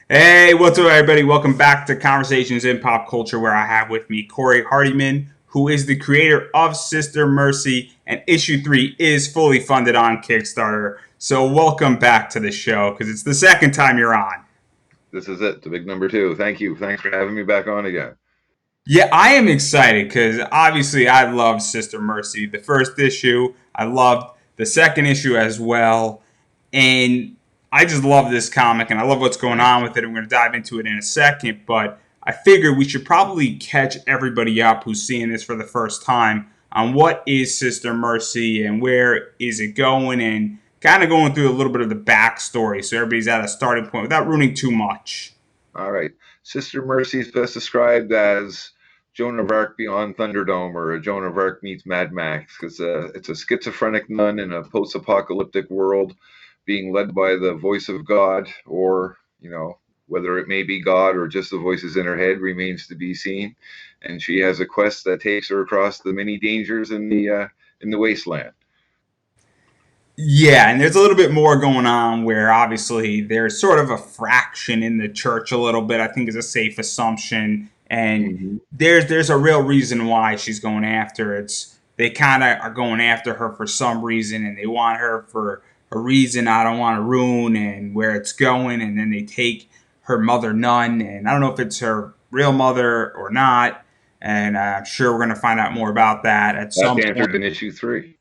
Hey, what's up, everybody? Welcome back to Conversations in Pop Culture, where I have with me Corey Hardiman, who is the creator of Sister Mercy, and issue 3 is fully funded on Kickstarter. So, welcome back to the show because it's the second time you're on. This is it, the big number two. Thank you. Thanks for having me back on again. Yeah, I am excited because obviously I love Sister Mercy. The first issue, I loved the second issue as well. And I just love this comic and I love what's going on with it. I'm going to dive into it in a second, but I figure we should probably catch everybody up who's seeing this for the first time on what is Sister Mercy and where is it going, and kind of going through a little bit of the backstory so everybody's at a starting point without ruining too much. All right. Sister Mercy is best described as Joan of Arc beyond Thunderdome, or a Joan of Arc meets Mad Max, because it's a schizophrenic nun in a post-apocalyptic world being led by the voice of God, or, whether it may be God or just the voices in her head remains to be seen. And she has a quest that takes her across the many dangers in the wasteland. Yeah, and there's a little bit more going on where obviously there's sort of a fraction in the church a little bit, I think is a safe assumption. And Mm-hmm. there's a real reason why she's going after it. It's they kind of are going after her for some reason and they want her for a reason I don't want to ruin and where it's going, and then they take her mother nun, and I don't know if it's her real mother or not, and I'm sure we're going to find out more about that at That's some point. answered in issue 3.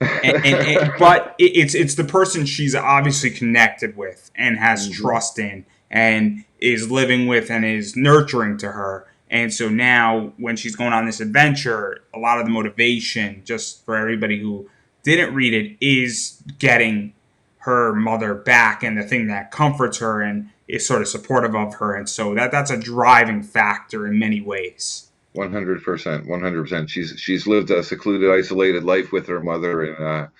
But it's the person she's obviously connected with and has Mm-hmm. trust in and is living with and is nurturing to her. And so now when she's going on this adventure, a lot of the motivation, just for everybody who didn't read it, is getting her mother back, and the thing that comforts her and is sort of supportive of her. And so that's a driving factor in many ways. 100%, 100%. She's lived a secluded, isolated life with her mother in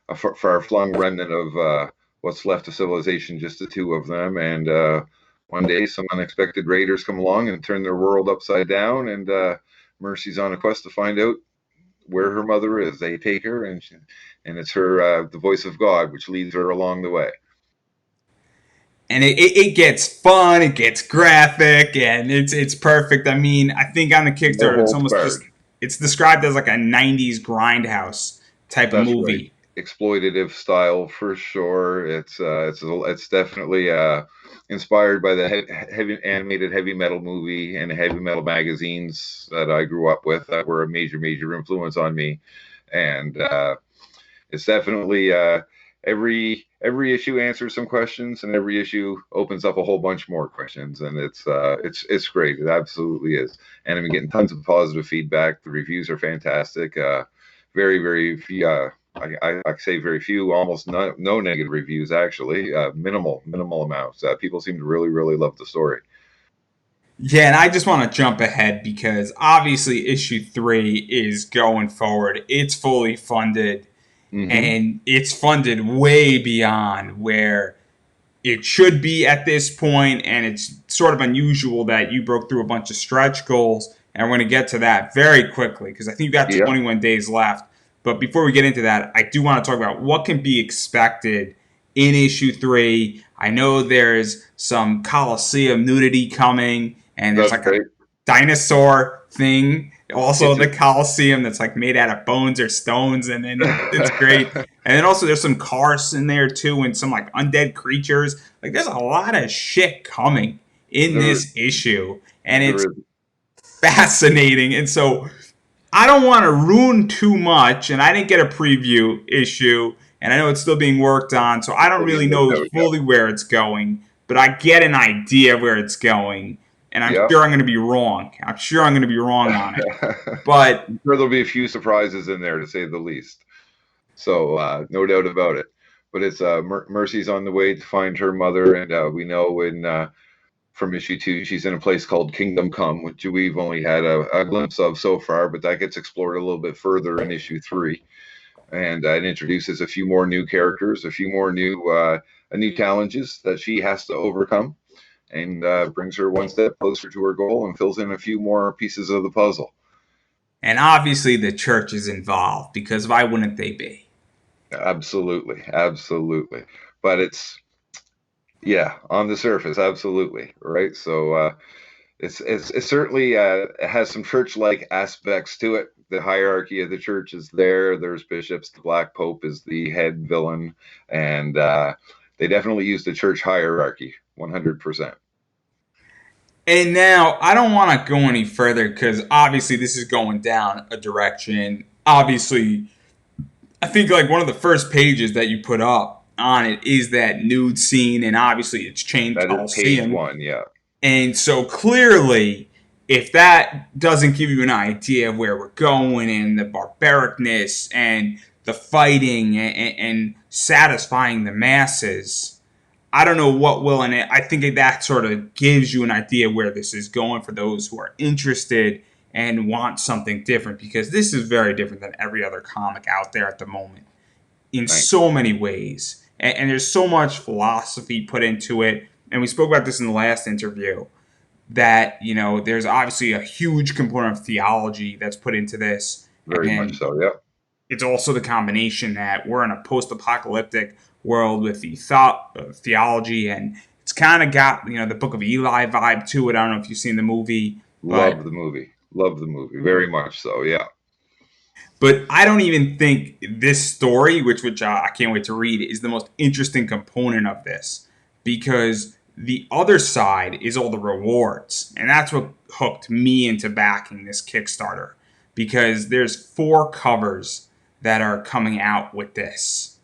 a far-flung remnant of what's left of civilization, just the two of them. And one day, some unexpected raiders come along and turn their world upside down. And Mercy's on a quest to find out where her mother is. They take her, and it's her, the voice of God, which leads her along the way. And it gets fun, it gets graphic, and it's perfect. I mean, I think on the No Kickstarter, it's holds almost just barred. it's described as like a '90s grindhouse type of That's right. movie. Exploitative style for sure. It's definitely inspired by the heavy animated heavy metal movie and heavy metal magazines that I grew up with that were a major influence on me. And it's definitely every issue answers some questions, and every issue opens up a whole bunch more questions, and it's great. It absolutely is, and I'm getting tons of positive feedback. The reviews are fantastic. Very few. I say very few, almost no negative reviews actually. Minimal amounts. People seem to really love the story. Yeah, and I just want to jump ahead because obviously issue 3 is going forward. It's fully funded, Mm-hmm. and it's funded way beyond where it should be at this point, and it's sort of unusual that you broke through a bunch of stretch goals, and we're going to get to that very quickly because I think you got Yeah. 21 days left. But before we get into that, I do want to talk about what can be expected in issue 3. I know there's some Coliseum nudity coming, and there's That's like a right. dinosaur thing also It's in the Coliseum that's like made out of bones or stones, and then it's great. And then also there's some cars in there too, and some like undead creatures. Like there's a lot of shit coming in there this issue, and there it's is. fascinating. And so I don't want to ruin too much, and I didn't get a preview issue, and I know it's still being worked on, so I don't Still really being worked know out. fully where it's going, but I get an idea of where it's going, and I'm Yeah. sure I'm going to be wrong. I'm sure I'm going to be wrong on it, I'm but sure there'll be a few surprises in there, to say the least. So no doubt about it. But it's Mercy's on the way to find her mother, and we know in from issue 2 she's in a place called Kingdom Come, which we've only had a glimpse of so far, but that gets explored a little bit further in issue 3, and it introduces a few more new characters, a few more new challenges that she has to overcome, and brings her one step closer to her goal and fills in a few more pieces of the puzzle. and obviously the church is involved because why wouldn't they be? Absolutely. But Yeah, on the surface, absolutely, right? So it's certainly it has some church-like aspects to it. The hierarchy of the church is there. There's bishops. The Black Pope is the head villain, and they definitely use the church hierarchy 100%. And now I don't want to go any further because obviously this is going down a direction. Obviously, I think like one of the first pages that you put up on it is that nude scene, and obviously it's chained That is page Coliseum. one. Yeah, And so clearly, if that doesn't give you an idea of where we're going and the barbaricness and the fighting and satisfying the masses, I don't know what will. And I think that sort of gives you an idea where this is going for those who are interested and want something different, because this is very different than every other comic out there at the moment in thanks. so many ways. And there's so much philosophy put into it. And we spoke about this in the last interview that, there's obviously a huge component of theology that's put into this. Very much And so. Yeah, it's also the combination that we're in a post-apocalyptic world with the theology, and it's kind of got the Book of Eli vibe to it. I don't know if you've seen the movie, but love the movie. Love the movie. Very much so. Yeah. I don't even think this story, which I can't wait to read, is the most interesting component of this, because the other side is all the rewards, and that's what hooked me into backing this Kickstarter, because there's 4 covers that are coming out with this.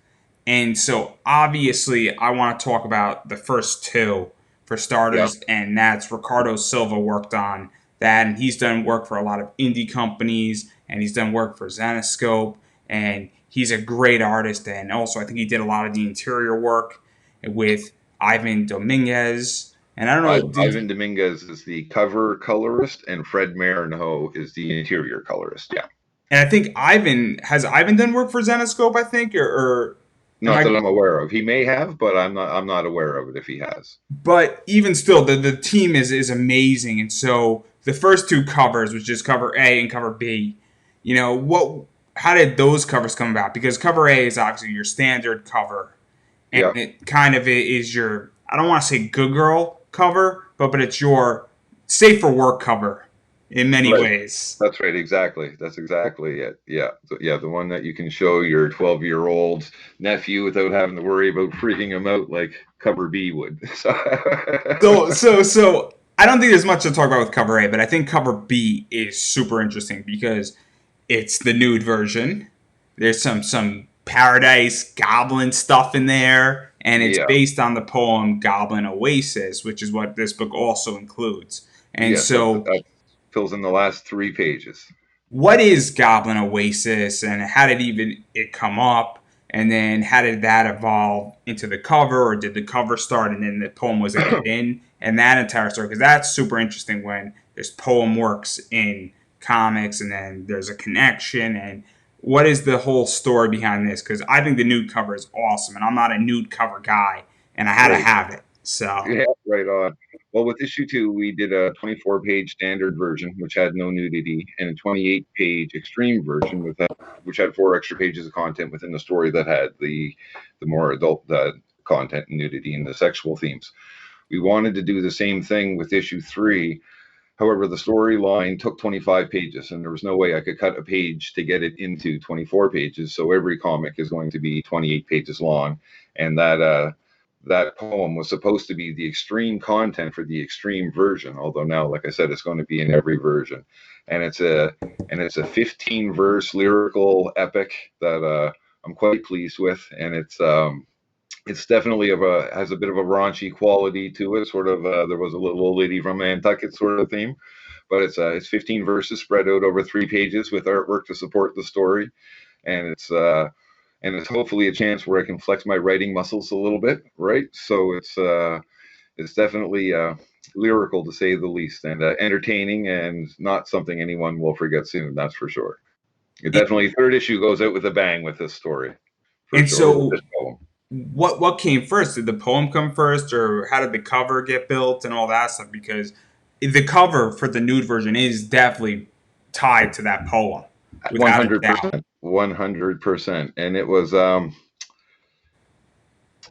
And so obviously I want to talk about the first 2 for Yeah. starters, and that's Ricardo Silva worked on that, and he's done work for a lot of indie companies, and he's done work for Zenoscope, and he's a great artist. And also I think he did a lot of the interior work with Ivan Dominguez. And I don't know, Ivan Dominguez is the cover colorist, and Fred Marino is the interior colorist. Yeah. and I think Ivan done work for Zenoscope, I think, or am Not I? that I'm aware of. He may have, but I'm not aware of it if he has. But even still, the team is amazing. And so the first 2 covers, which is cover A and cover B, what? How did those covers come about? Because cover A is obviously your standard cover, and Yeah. it kind of is your, I don't want to say good girl cover, but it's your safe for work cover in many Right. ways. That's right. Exactly. That's exactly it. Yeah. So, yeah. The one that you can show your 12-year-old nephew without having to worry about freaking him out like cover B would. So, So I don't think there's much to talk about with cover A, but I think cover B is super interesting because it's the nude version. There's some paradise goblin stuff in there, and it's yeah. based on the poem Goblin Oasis, which is what this book also includes. And Yes. so, That fills in the last 3 pages. what is Goblin Oasis, and how did even it come up? And then how did that evolve into the cover, or did the cover start and then the poem was added in? And that entire story, because that's super interesting when this poem works in comics and then there's a connection. And what is the whole story behind this? Because I think the nude cover is awesome, and I'm not a nude cover guy, and I had to Right. have it. So, Yeah, right on. Well, with issue 2, we did a 24-page standard version, which had no nudity, and a 28-page extreme version which had 4 extra pages of content within the story that had the more adult content and nudity and the sexual themes. We wanted to do the same thing with issue 3. However, the storyline took 25 pages, and there was no way I could cut a page to get it into 24 pages. So every comic is going to be 28 pages long, and that poem was supposed to be the extreme content for the extreme version. Although now, like I said, it's going to be in every version, and it's a 15 verse lyrical epic that I'm quite pleased with, and it's definitely has a bit of a raunchy quality to it. Sort of, there was a little old lady from Nantucket sort of theme, but it's 15 verses spread out over 3 pages with artwork to support the story, and it's hopefully a chance where I can flex my writing muscles a little bit, right? So it's definitely lyrical to say the least, and entertaining, and not something anyone will forget soon. That's for sure. It definitely third issue goes out with a bang with this story, for and sure. With this so poem. what came first? Did the poem come first, or how did the cover get built and all that stuff? Because the cover for the nude version is definitely tied to that poem, without a doubt. 100%, 100%, and it was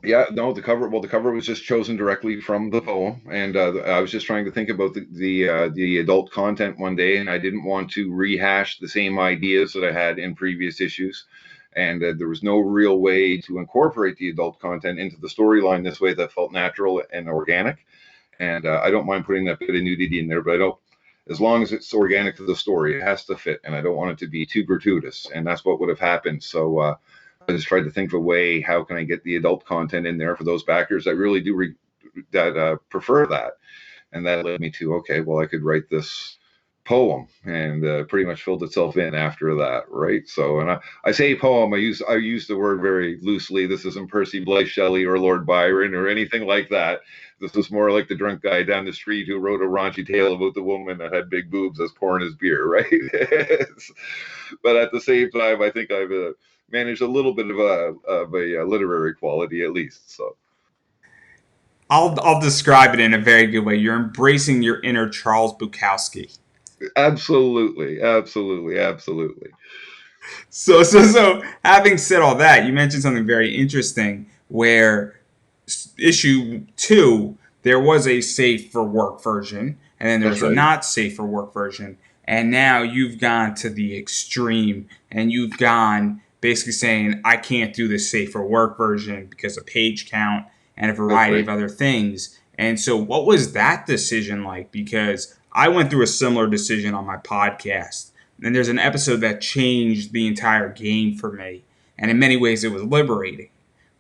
Yeah, no, the cover. Well, the cover was just chosen directly from the poem, and I was just trying to think about the adult content one day, and I didn't want to rehash the same ideas that I had in previous issues, and there was no real way to incorporate the adult content into the storyline this way that felt natural and organic. And I don't mind putting that bit of nudity in there, but I don't. As long as it's organic to the story, it has to fit, and I don't want it to be too gratuitous, and that's what would have happened. So. I just tried to think of a way how can I get the adult content in there for those backers that really do that prefer that, and that led me to okay, well I could write this poem, and pretty much filled itself in after that, right? So, and I say poem, I use the word very loosely. This isn't Percy Bysshe Shelley or Lord Byron or anything like that. This was more like the drunk guy down the street who wrote a raunchy tale about the woman that had big boobs as pouring his beer, right? But at the same time, I think I've managed a little bit of a literary quality at least. So I'll describe it in a very good way. You're embracing your inner Charles Bukowski. absolutely, absolutely, absolutely. So, having said all that, you mentioned something very interesting where issue 2, there was a safe for work version, and then there That's was a right. not safe for work version. And now you've gone to the extreme and you've gone basically saying, I can't do the safe for work version because of page count and a That's variety right. of other things. And so, what was that decision like? Because I went through a similar decision on my podcast. And there's an episode that changed the entire game for me. And in many ways, it was liberating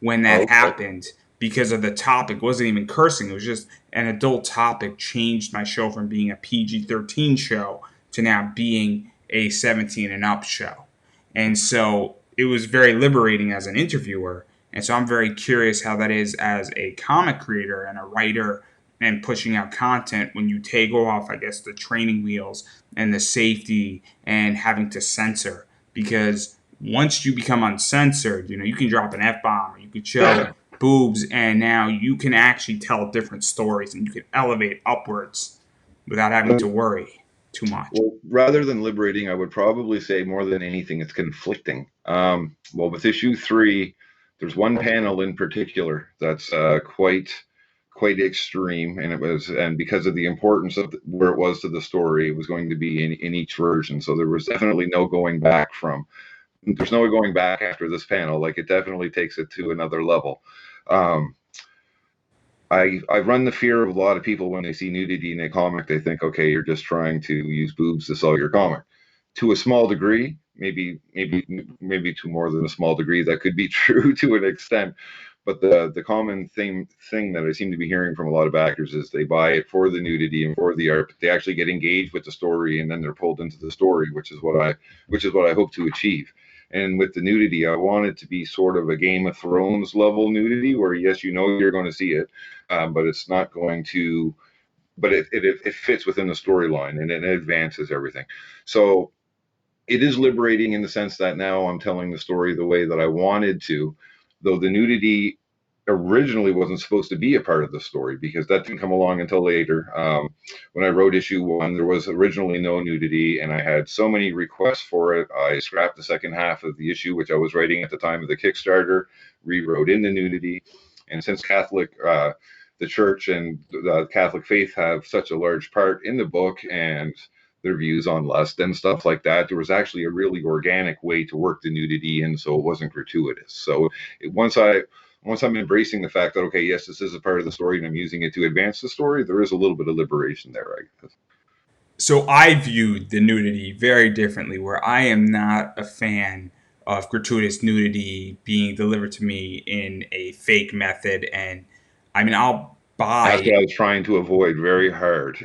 when that Okay. happened because of the topic. It wasn't even cursing. It was just an adult topic changed my show from being a PG-13 show to now being a 17 and up show. And so it was very liberating as an interviewer. And so I'm very curious how that is as a comic creator and a writer and pushing out content when you take off, I guess, the training wheels and the safety and having to censor. Because once you become uncensored, you can drop an F bomb or you could show boobs, and now you can actually tell different stories and you can elevate upwards without having to worry too much. Well, rather than liberating, I would probably say more than anything, it's conflicting. Well, with issue 3, there's one panel in particular that's quite extreme, and because of the importance of where it was to the story, it was going to be in each version. So there was definitely no going back from. There's no going back after this panel. Like it definitely takes it to another level. Um, I run the fear of a lot of people when they see nudity in a comic, they think, okay, you're just trying to use boobs to sell your comic. To a small degree, maybe to more than a small degree, that could be true to an extent. But the common thing that I seem to be hearing from a lot of backers is they buy it for the nudity and for the art, but they actually get engaged with the story and then they're pulled into the story, which is what I hope to achieve. And with the nudity, I want it to be sort of a Game of Thrones level nudity, where yes, you're going to see it, but it's not going to. But it fits within the storyline and it advances everything. So it is liberating in the sense that now I'm telling the story the way that I wanted to, though the nudity originally wasn't supposed to be a part of the story because that didn't come along until later. When I wrote issue 1, there was originally no nudity, and I had so many requests for it. I scrapped the second half of the issue, which I was writing at the time of the Kickstarter, rewrote in the nudity. And since the church and the Catholic faith have such a large part in the book and their views on lust and stuff like that, there was actually a really organic way to work the nudity in so it wasn't gratuitous. So once I'm embracing the fact that okay, yes, this is a part of the story and I'm using it to advance the story, there is a little bit of liberation there, I guess. So I viewed the nudity very differently, where I am not a fan of gratuitous nudity being delivered to me in a fake method. And I mean, That's what I was trying to avoid very hard.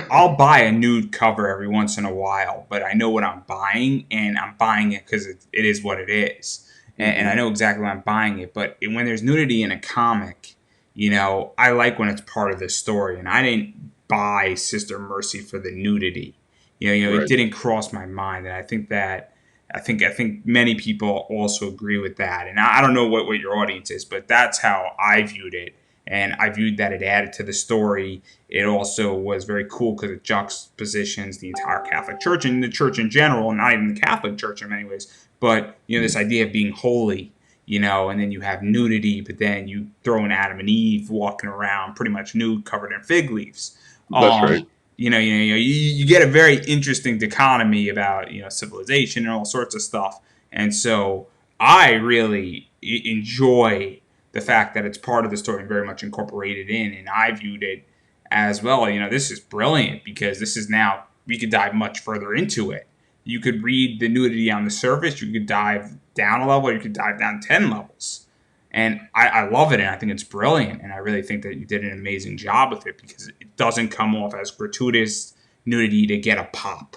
I'll buy a nude cover every once in a while, but I know what I'm buying, and I'm buying it because it is what it is, and I Mm-hmm. know exactly why I'm buying it. But when there's nudity in a comic, I like when it's part of the story, and I didn't buy Sister Mercy for the nudity. It Right. didn't cross my mind, and I think many people also agree with that. And I don't know what your audience is, but that's how I viewed it, and I viewed that it added to the story. It also was very cool because it juxtapositions the entire Catholic Church and the church in general, not even the Catholic Church in many ways, but this idea of being holy, and then you have nudity, but then you throw in Adam and Eve walking around pretty much nude, covered in fig leaves. That's right. You get a very interesting dichotomy about civilization and all sorts of stuff, and so I really enjoy the fact that it's part of the story and very much incorporated in, and I viewed it as well. This is brilliant because this is now we could dive much further into it. You could read the nudity on the surface, you could dive down a level, you could dive down 10 levels. And I love it, and I think it's brilliant, and I really think that you did an amazing job with it because it doesn't come off as gratuitous nudity to get a pop.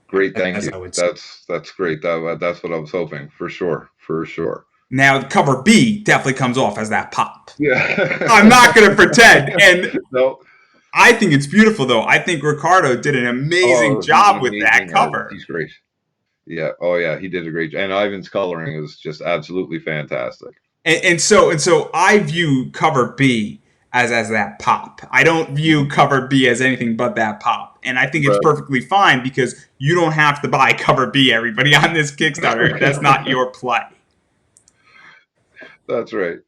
Great, thank As you. I would say. That's great. That's what I was hoping for sure, for sure. Now, cover B definitely comes off as that pop. Yeah. I'm not going to pretend. And No. I think it's beautiful, though. I think Ricardo did an amazing Oh, he's an job with that amazing artist. cover. He's great. Yeah. Oh, yeah. He did a great job. And Ivan's coloring is just absolutely fantastic. And so I view cover B as that pop. I don't view cover B as anything but that pop. And I think it's Right. perfectly fine because you don't have to buy cover B, everybody, on this Kickstarter. That's not your play. That's right.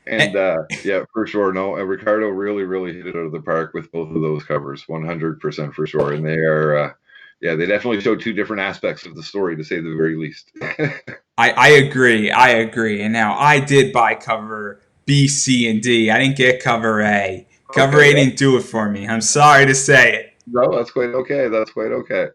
And And, yeah, for sure. No, and Ricardo really, really hit it out of the park with both of those covers, 100% for sure. And they are, yeah, they definitely show two different aspects of the story, to say the very least. I agree. I agree. And now I did buy cover B, C, and D. I didn't get cover A. Cover Okay. A didn't do it for me. I'm sorry to say it. No, that's quite okay. That's quite okay.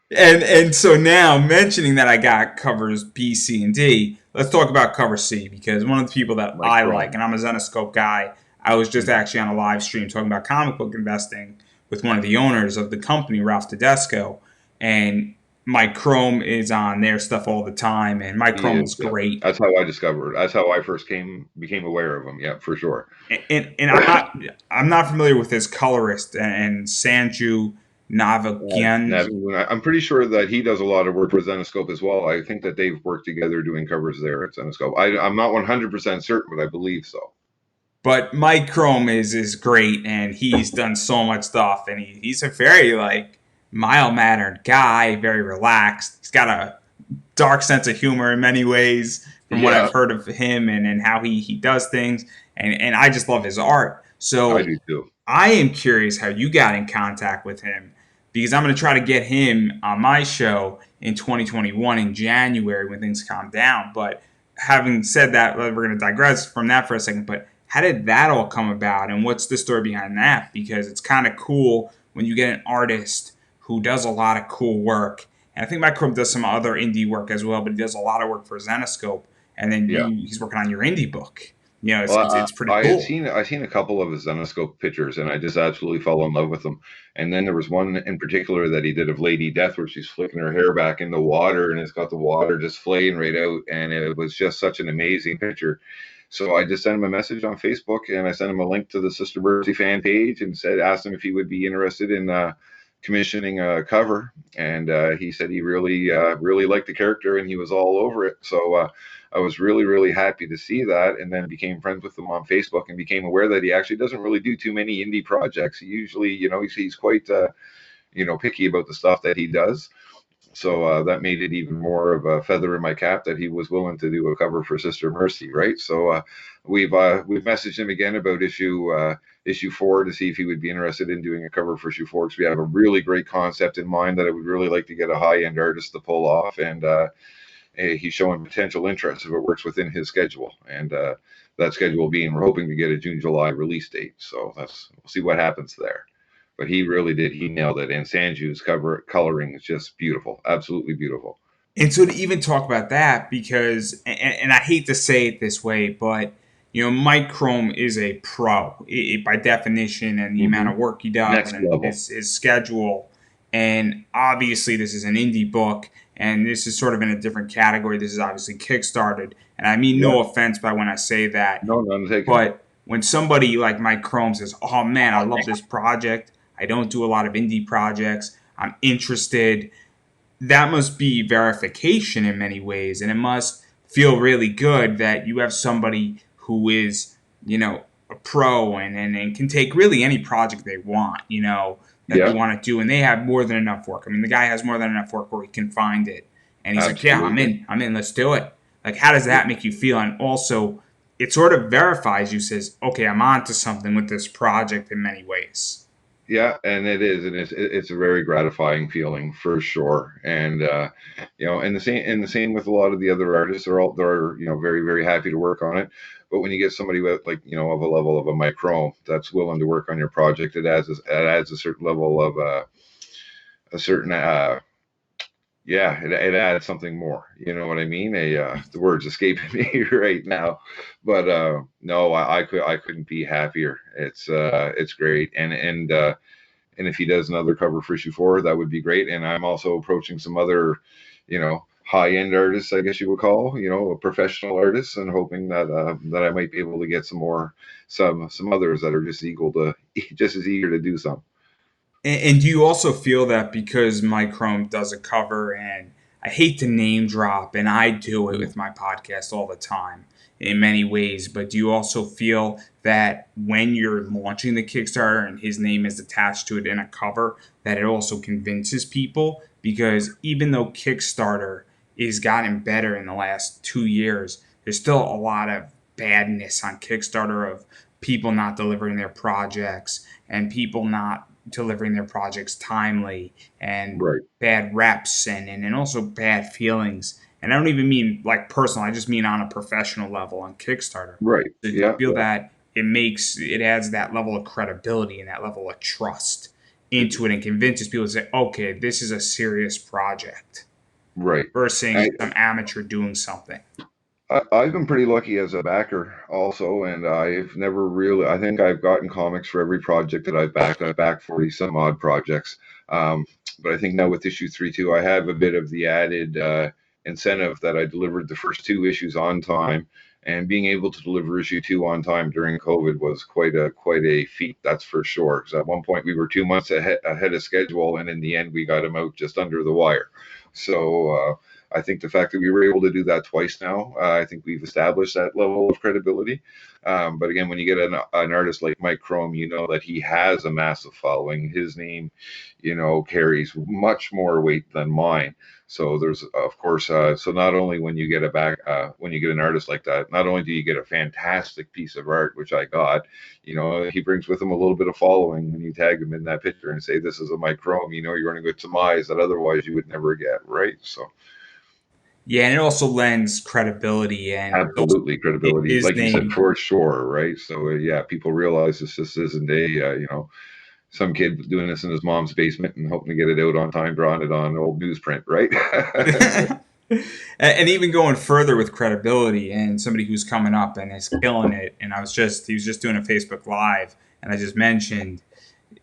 And so now mentioning that I got covers B, C, and D, let's talk about cover C because one of the people that Mike I Crone. like, and I'm a Zenoscope guy, I was just actually on a live stream talking about comic book investing with one of the owners of the company, Ralph Tedesco, and Mike Crome is on their stuff all the time, and Mike He Crome is. is Yeah. great. That's how I discovered. That's how I first became aware of him. Yeah, for sure. And I'm not familiar with his colorist and Sanju Navagian. I'm pretty sure that he does a lot of work for Zenoscope as well. I think that they've worked together doing covers there at Zenoscope. I'm not 100% certain, but I believe so. But Mike Crome is great, and he's done so much stuff, and he's a very mild mannered guy, very relaxed. He's got a dark sense of humor in many ways, from what Yeah, I've heard of him and how he does things, and I just love his art. I So do too. I am curious how you got in contact with him because I'm going to try to get him on my show in 2021 in January when things calm down. But having said that, we're going to digress from that for a second. But how did that all come about, and what's the story behind that? Because it's kind of cool when you get an artist who does a lot of cool work. And I think Mike Crump does some other indie work as well, but he does a lot of work for Zenoscope. And then Yeah. he's working on your indie book. Well, It's pretty I had cool. seen a couple of his Zenoscope pictures, and I just absolutely fell in love with them. And then there was one in particular that he did of Lady Death, where she's flicking her hair back in the water, and it's got the water just flaying right out, and it was just such an amazing picture. So I just sent him a message on Facebook, and I sent him a link to the Sister Mercy fan page, and asked him if he would be interested in commissioning a cover. And he said he really liked the character, and he was all over it. So I was really, really happy to see that, and then became friends with him on Facebook and became aware that he actually doesn't really do too many indie projects. He usually, he's quite, picky about the stuff that he does. So that made it even more of a feather in my cap that he was willing to do a cover for Sister Mercy, right? So we've messaged him again about issue 4 to see if he would be interested in doing a cover for issue 4, because we have a really great concept in mind that I would really like to get a high-end artist to pull off, and he's showing potential interest if it works within his schedule. And that schedule being, we're hoping to get a June-July release date. So we'll see what happens there. But he really did. He nailed it. And Sanju's coloring is just beautiful. Absolutely beautiful. And so to even talk about that, because, and I hate to say it this way, but, Mike Crome is a pro by definition, and the amount of work he does Next and level. his schedule. And obviously, this is an indie book, and this is sort of in a different category. This is obviously Kickstarted. And I mean no offense by when I say that. No, none taken. But when somebody like Mike Crome says, oh man, I love this project, I don't do a lot of indie projects, I'm interested, that must be verification in many ways. And it must feel really good that you have somebody who is, a pro and can take really any project they want, that they want to do. And they have more than enough work. I mean, the guy has more than enough work where he can find it. And he's like, yeah, I'm in, let's do it. Like, how does that make you feel? And also, it sort of verifies you, says, okay, I'm onto something with this project in many ways. Yeah, and it is, and it's a very gratifying feeling for sure. And and the same with a lot of the other artists. They're very very happy to work on it. But when you get somebody with of a level of a micro that's willing to work on your project, it adds a certain level of a certain yeah, it adds something more. You know what I mean? The words escaping me right now, but no, I couldn't be happier. It's great, and if he does another cover for issue 4, that would be great. And I'm also approaching some other, high end artists, I guess you would call, professional artists, and hoping that I might be able to get some others that are just as eager to do some. And do you also feel that because Mike Chrome does a cover, and I hate to name drop, and I do it with my podcast all the time in many ways, but do you also feel that when you're launching the Kickstarter and his name is attached to it in a cover, that it also convinces people? Because even though Kickstarter is gotten better in the last 2 years, there's still a lot of badness on Kickstarter of people not delivering their projects and people not delivering their projects timely and Right, bad reps and also bad feelings. And I don't even mean like personal, I just mean on a professional level on Kickstarter. right, So do you yeah, feel that it adds that level of credibility and that level of trust into it and convinces people to say, okay, this is a serious project right. versus some amateur doing something. I've been pretty lucky as a backer also, and I've never really, I think I've gotten comics for every project that I've backed. I've backed 40 some odd projects. Um, but I think now with issue 3 too, I have a bit of the added incentive that I delivered the first 2 issues on time. And being able to deliver issue 2 on time during COVID was quite a feat, that's for sure. Because at one point we were 2 months ahead of schedule, and in the end we got them out just under the wire. So I think the fact that we were able to do that twice now, I think we've established that level of credibility. But again, when you get an artist like Mike Chrome, you know that he has a massive following. His name, carries much more weight than mine. So there's, of course, so not only when you get an artist like that, not only do you get a fantastic piece of art, which I got, he brings with him a little bit of following when you tag him in that picture and say, this is a Mike Chrome, you're going to get some eyes that otherwise you would never get, right? So Yeah, and it also lends credibility and also absolutely credibility, his like you said, name. for sure, right? So yeah, people realize this just isn't some kid doing this in his mom's basement and hoping to get it out on time, drawing it on old newsprint, right? And even going further with credibility and somebody who's coming up and is killing it. And he was just doing a Facebook Live, and I just mentioned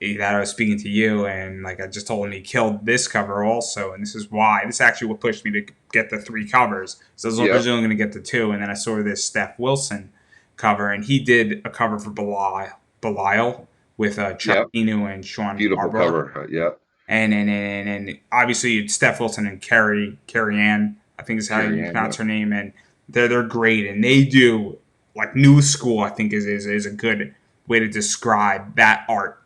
that I was speaking to you, and like I just told him he killed this cover also, and this is why. This actually what pushed me to get the 3 covers. So I was Yeah, originally going to get the 2, and then I saw this Steph Wilson cover, and he did a cover for Belial with Chuck yeah, Inu and Sean beautiful Barber. cover. Yeah, And obviously it's Steph Wilson and Carrie Ann, I think is how Carrie you Ann. Yeah, pronounce her name, and they're great, and they do like new school. I think is a good way to describe that art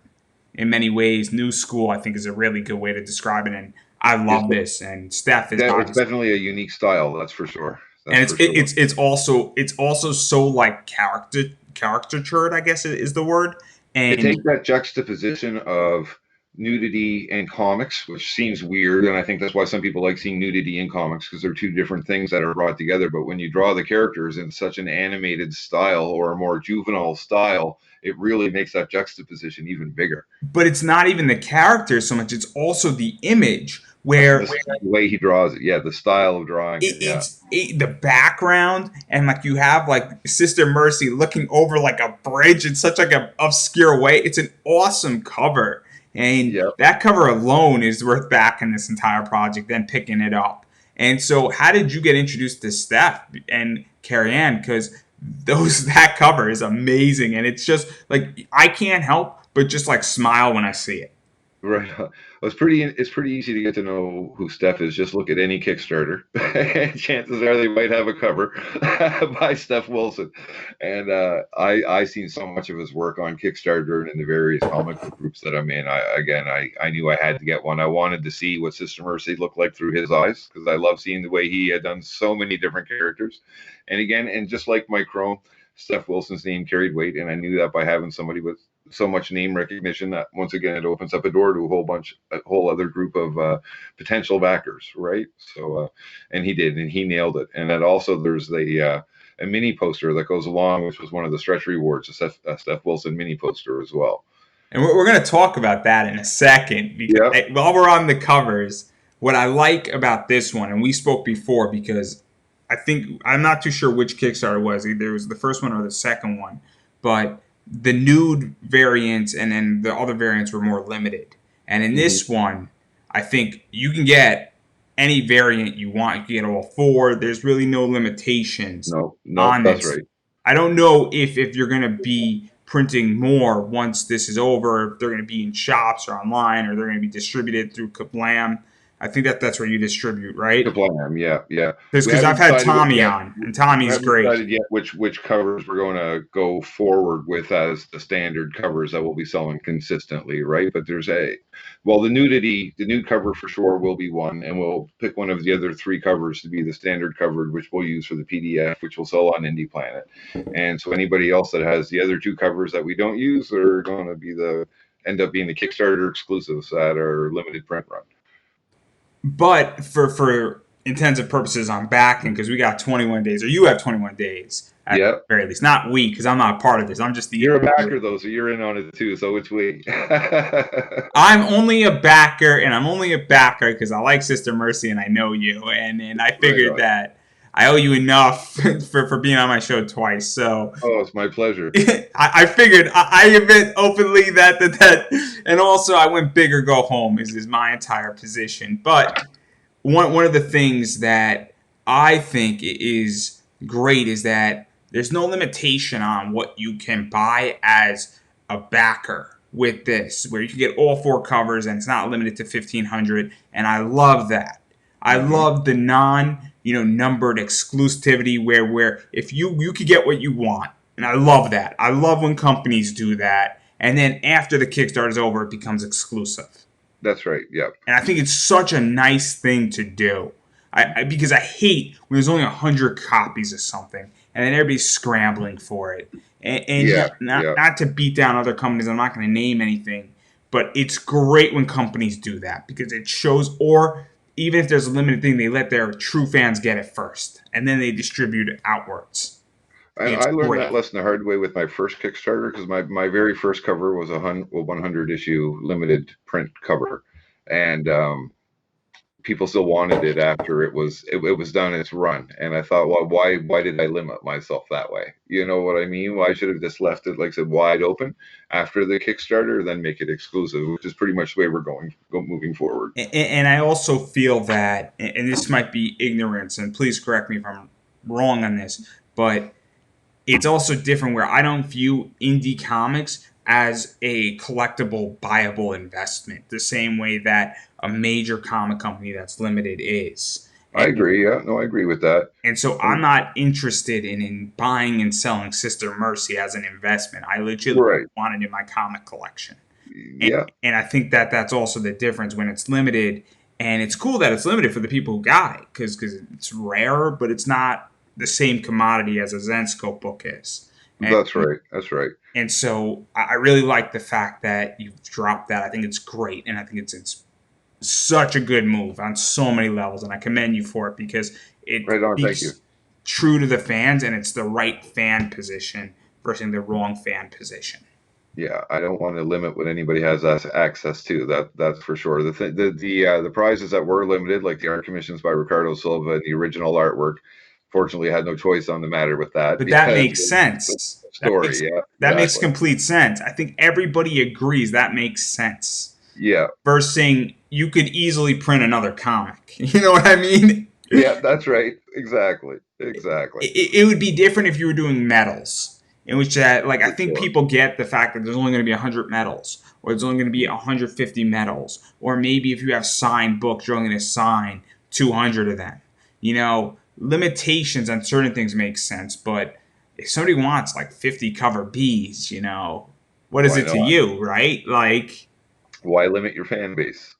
in many ways. New school, I think, is a really good way to describe it, and I it's love this. And Steph is it's obviously, definitely a unique style. That's for sure. and That's for sure. it's also so like caricatured, I guess is the word, It and takes that juxtaposition of nudity and comics, which seems weird, and I think that's why some people like seeing nudity in comics because they're two different things that are brought together. But when you draw the characters in such an animated style or a more juvenile style, it really makes that juxtaposition even bigger. but it's not even the characters so much; it's also the image The, where the way he draws it, yeah, the style of drawing it, yeah, the background and like you have like Sister Mercy looking over like a bridge in such like a obscure way. It's an awesome cover, and yeah. that cover alone is worth backing this entire project then picking it up. And so how did you get introduced to Steph and Carrie Ann? Because those that cover is amazing, and it's just like I can't help but just like smile when I see it. Right. Well, it's pretty easy to get to know who Steph is. Just look at any Kickstarter. Chances are they might have a cover by Steph Wilson. And I seen so much of his work on Kickstarter and in the various comic book groups that I'm in. I knew I had to get one. I wanted to see what Sister Mercy looked like through his eyes because I love seeing the way he had done so many different characters. And again, and just like Mike Crone, Steph Wilson's name carried weight, and I knew that by having somebody with so much name recognition that once again it opens up a door to a whole other group of potential backers, right? So, and he did, and he nailed it. And then also there's a mini poster that goes along, which was one of the stretch rewards, a Steph Wilson mini poster as well. And we're going to talk about that in a second. Because Yeah, while we're on the covers, what I like about this one, and we spoke before because I think, I'm not too sure which Kickstarter it was. Either it was the first one or the second one. But the nude variants and then the other variants were more limited. And in mm-hmm. this one, I think you can get any variant you want. You can get all four. There's really no limitations No, on that's this. right. I don't know if you're going to be printing more once this is over, if they're going to be in shops or online, or they're going to be distributed through Kablam. I think that's where you distribute, right? Kablam, yeah, yeah. We Because haven't I've had decided Tommy yet. on, and We Tommy's haven't great. decided yet which covers we're going to go forward with as the standard covers that we'll be selling consistently, right? But the nude cover for sure will be one, and we'll pick one of the other three covers to be the standard cover, which we'll use for the PDF, which will sell on Indie Planet. And so anybody else that has the other two covers that we don't use are going to end up being the Kickstarter exclusives that are limited print run. But for intensive purposes, I'm backing because we got 21 days, or you have 21 days at Yeah. the very least. Not we, because I'm not part of this. I'm just the. You're a backer though, so you're in on it too. So it's we. I'm only a backer, and I'm only a backer because I like Sister Mercy and I know you, and I Right figured on. that I owe you enough for being on my show twice. So Oh, it's my pleasure. I figured I admit openly that, and also I went big or go home is my entire position. But one of the things that I think is great is that there's no limitation on what you can buy as a backer with this, where you can get all four covers and it's not limited to 1,500. And I love that. I Mm-hmm. love the numbered exclusivity where if you could get what you want, and I love that. I love when companies do that, and then after the Kickstarter is over, it becomes exclusive. That's right. Yeah. And I think it's such a nice thing to do. Because I hate when there's only 100 copies of something and then everybody's scrambling for it. And Yeah. Yeah. not to beat down other companies, I'm not going to name anything, but it's great when companies do that because it shows, or even if there's a limited thing, they let their true fans get it first and then they distribute it outwards. I think it's I learned great. that lesson the hard way with my first Kickstarter because my very first cover was a 100 issue limited print cover, and people still wanted it after it was done its run. And I thought, well, why did I limit myself that way? You know what I mean? Why should have just left it like I said wide open after the Kickstarter, then make it exclusive, which is pretty much the way we're moving forward. And I also feel that, and this might be ignorance, and please correct me if I'm wrong on this, but it's also different where I don't view indie comics as a collectible, buyable investment, the same way that a major comic company that's limited is. I agree. Yeah, no, I agree with that. And so I'm And not interested in buying and selling Sister Mercy as an investment. I legitimately right. want it in my comic collection. And, Yeah, and I think that's also the difference when it's limited. And it's cool that it's limited for the people who got it because it's rare, but it's not the same commodity as a Zenscope book is. And, that's right. That's right. and so I really like the fact that you've dropped that. I think it's great. And I think it's such a good move on so many levels. And I commend you for it because it Right on. Thank you. speaks true to the fans and it's the right fan position versus the wrong fan position. Yeah, I don't want to limit what anybody has access to. That's for sure. The prizes that were limited, like the art commissions by Ricardo Silva and the original artwork, fortunately had no choice on the matter with that But that because makes the sense. story. Yeah, That makes exactly. complete sense. I think everybody agrees that makes sense. Yeah, Versus saying you could easily print another comic. You know what I mean? yeah, that's right. Exactly, exactly. It would be different if you were doing medals, in which that like I For think sure. people get the fact that there's only going to be 100 medals, or there's only going to be 150 medals, or maybe if you have signed books, you're only going to sign 200 of them. Limitations on certain things make sense, but if somebody wants like 50 cover Bs, what is Why it to not? you, right? Like, Why limit your fan base?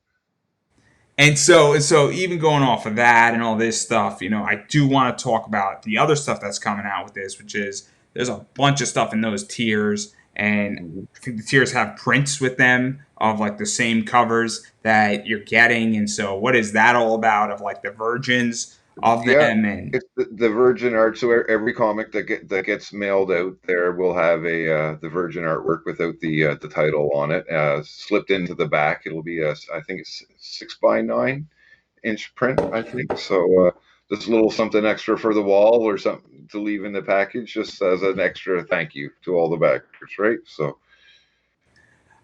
and so even going off of that and all this stuff, I do want to talk about the other stuff that's coming out with this, which is there's a bunch of stuff in those tiers, and Mhm. I think the tiers have prints with them of like the same covers that you're getting. And so what is that all about, of like the versions of Yeah, them? And it's the Virgin art. So every comic that gets mailed out there will have a the Virgin artwork without the title on it, slipped into the back. It'll be I think it's 6 by 9 inch print, I think. So just a little something extra for the wall or something to leave in the package, just as an extra thank you to all the backers, right? So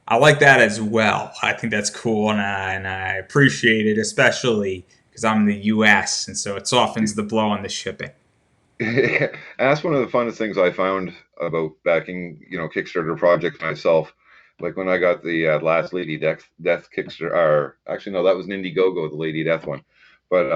I like that as well. I think that's cool, and I appreciate it, especially because I'm in the U.S. and so it softens the blow on the shipping. that's one of the funnest things I found about backing, Kickstarter projects myself. Like when I got the last Lady Death Kickstarter, or actually no, that was an Indiegogo, the Lady Death one. But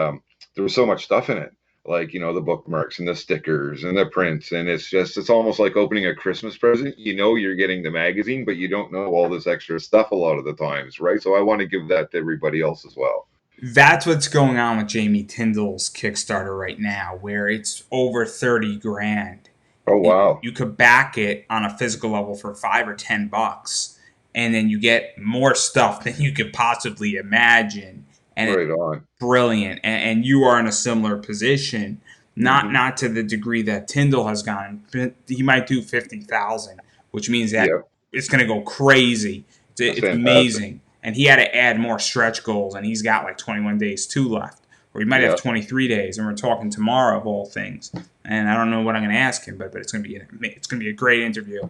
there was so much stuff in it, like the bookmarks and the stickers and the prints, and it's almost like opening a Christmas present. You're getting the magazine, but you don't know all this extra stuff a lot of the times, right? So I want to give that to everybody else as well. That's what's going on with Jamie Tyndall's Kickstarter right now, where it's over 30 grand. Oh wow, You could back it on a physical level for $5 or $10, and then you get more stuff than you could possibly imagine, and it's right on. brilliant. And you are in a similar position, not Hmm. not to the degree that Tyndall has gone. But he might do 50,000, which means that Yeah, it's going to go crazy. It's, that's it's fantastic. amazing. And he had to add more stretch goals, and he's got like 21 days too left, or he might have Yeah. 23 days. And we're talking tomorrow of all things. And I don't know what I'm going to ask him, but it's going to be a great interview.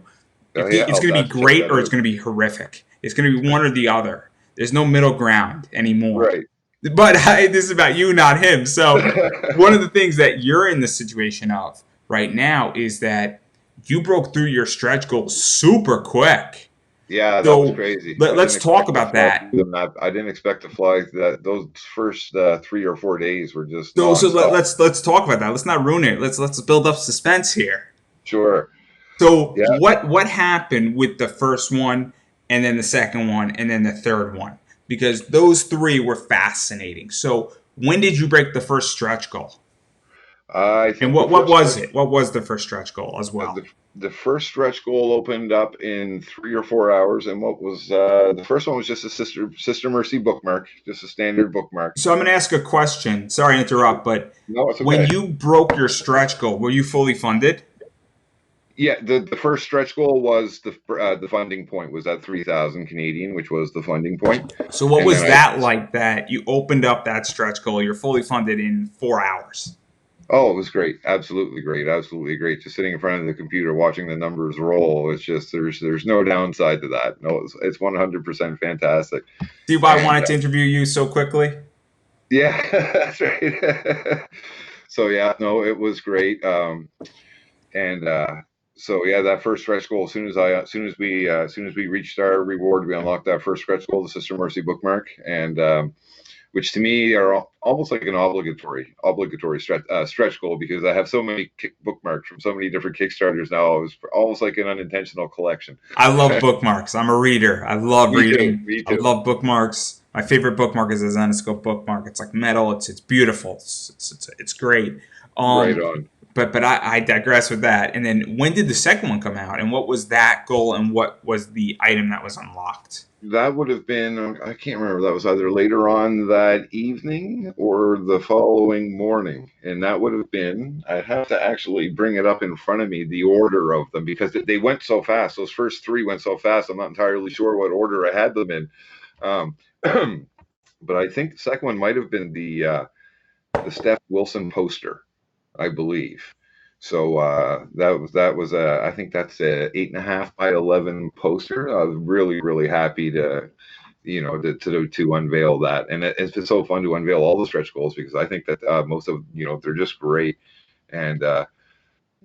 Oh yeah, It's I'll going to have be to check great that or it's out. going to be horrific. It's going to be one or the other. There's no middle ground anymore. Right. But this is about you, not him. So one of the things that you're in the situation of right now is that you broke through your stretch goals super quick. Yeah, that was So crazy. I didn't let's talk expect to about fly that. through them. I didn't expect to fly that. Those first 3 or 4 days were just So nonstop. let's talk about that. Let's not ruin it. Let's build up suspense here. Sure. So Yeah. what happened with the first one, and then the second one, and then the third one? Because those three were fascinating. So when did you break the first stretch goal? I And think the what first was stretch, it? What was the first stretch goal as well? the first stretch goal opened up in 3 or 4 hours, and what was the first one was just a Sister Mercy bookmark, just a standard bookmark. So I'm going to ask a question. Sorry to interrupt, but No, it's when okay. you broke your stretch goal, were you fully funded? Yeah, the first stretch goal was the funding point was at 3,000 Canadian, which was the funding point, So what and then was I that like, that you opened up that stretch goal? You're fully funded in 4 hours. oh, it was great. Absolutely great. Absolutely great. Just sitting in front of the computer watching the numbers roll. It's just there's no downside to that. No, it's 100% fantastic. See why I And wanted to interview you so quickly? yeah, that's right. So yeah, no, it was great. And so yeah, that first stretch goal. As soon as we reached our reward, we unlocked that first stretch goal, the Sister Mercy bookmark, and which to me are almost like an obligatory stretch goal, because I have so many bookmarks from so many different Kickstarters now. It was almost like an unintentional collection. I love bookmarks. I'm a reader. I love Me too. reading. Me I too. love bookmarks. My favorite bookmark is a Zenoscope bookmark. It's like metal. It's beautiful. It's great. Right Um, on. but I digress with that. And then when did the second one come out? And what was that goal? And what was the item that was unlocked? That would have been, I can't remember, that was either later on that evening or the following morning. And that would have been, I'd have to actually bring it up in front of me, the order of them, because they went so fast. Those first three went so fast. I'm not entirely sure what order I had them in. Um, but I think the second one might have been the Steph Wilson poster, I believe. So that was I think that's a 8.5 by 11 poster. I was really happy to to unveil that, and it's been so fun to unveil all the stretch goals, because I think that most of they're just great. And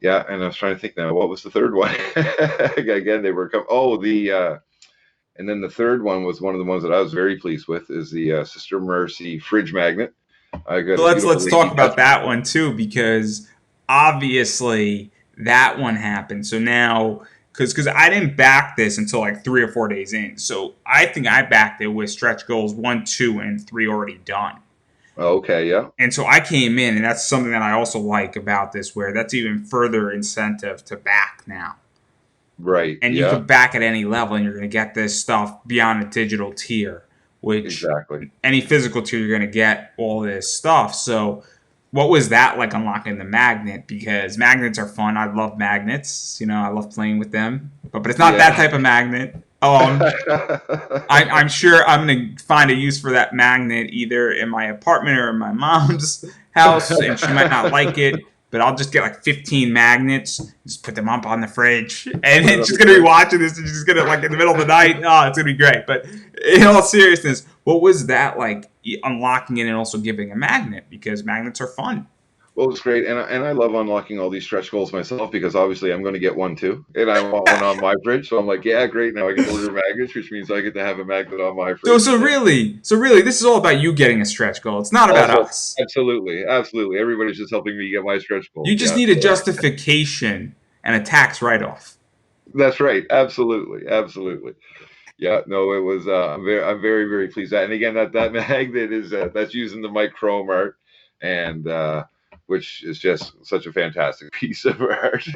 yeah, and I was trying to think now, what was the third one? Again, they were oh, And then the third one was one of the ones that I was very pleased with is the Sister Mercy fridge magnet. I got So a let's beautiful let's talk lazy cut. about that one too, because obviously that one happened. So now, because I didn't back this until like 3 or 4 days in, so I think I backed it with stretch goals 1, 2, and 3 already done. Okay, yeah, And so I came in, and that's something that I also like about this, where that's even further incentive to back now. right, And you yeah, could back at any level, and you're going to get this stuff beyond a digital tier, which exactly. any physical tier you're going to get all this stuff. So, what was that like unlocking the magnet? Because magnets are fun. I love magnets. I love playing with them. But it's not that Yeah. type of magnet. I'm sure I'm going to find a use for that magnet either in my apartment or in my mom's house, and she might not like it. But I'll just get like 15 magnets, just put them up on the fridge, and Put it then on she's the gonna be fridge. watching this, and she's gonna like in the middle of the night. Oh, it's gonna be great. But in all seriousness, what was that like unlocking it and also giving a magnet? Because magnets are fun. Well, it's great, and I love unlocking all these stretch goals myself because obviously I'm going to get one too, and I want one on my fridge. So I'm like, yeah, great. Now I can order magnets, which means I get to have a magnet on my So fridge. so really, so really, this is all about you getting a stretch goal. It's not about Also, us. absolutely, absolutely. Everybody's just helping me get my stretch You goals. just Yeah, need a so justification and a tax write-off. that's right. Absolutely, absolutely. Yeah, no, it was. I'm very, very pleased with that. And again, that magnet is that's using the microchrome art, and which is just such a fantastic piece of art.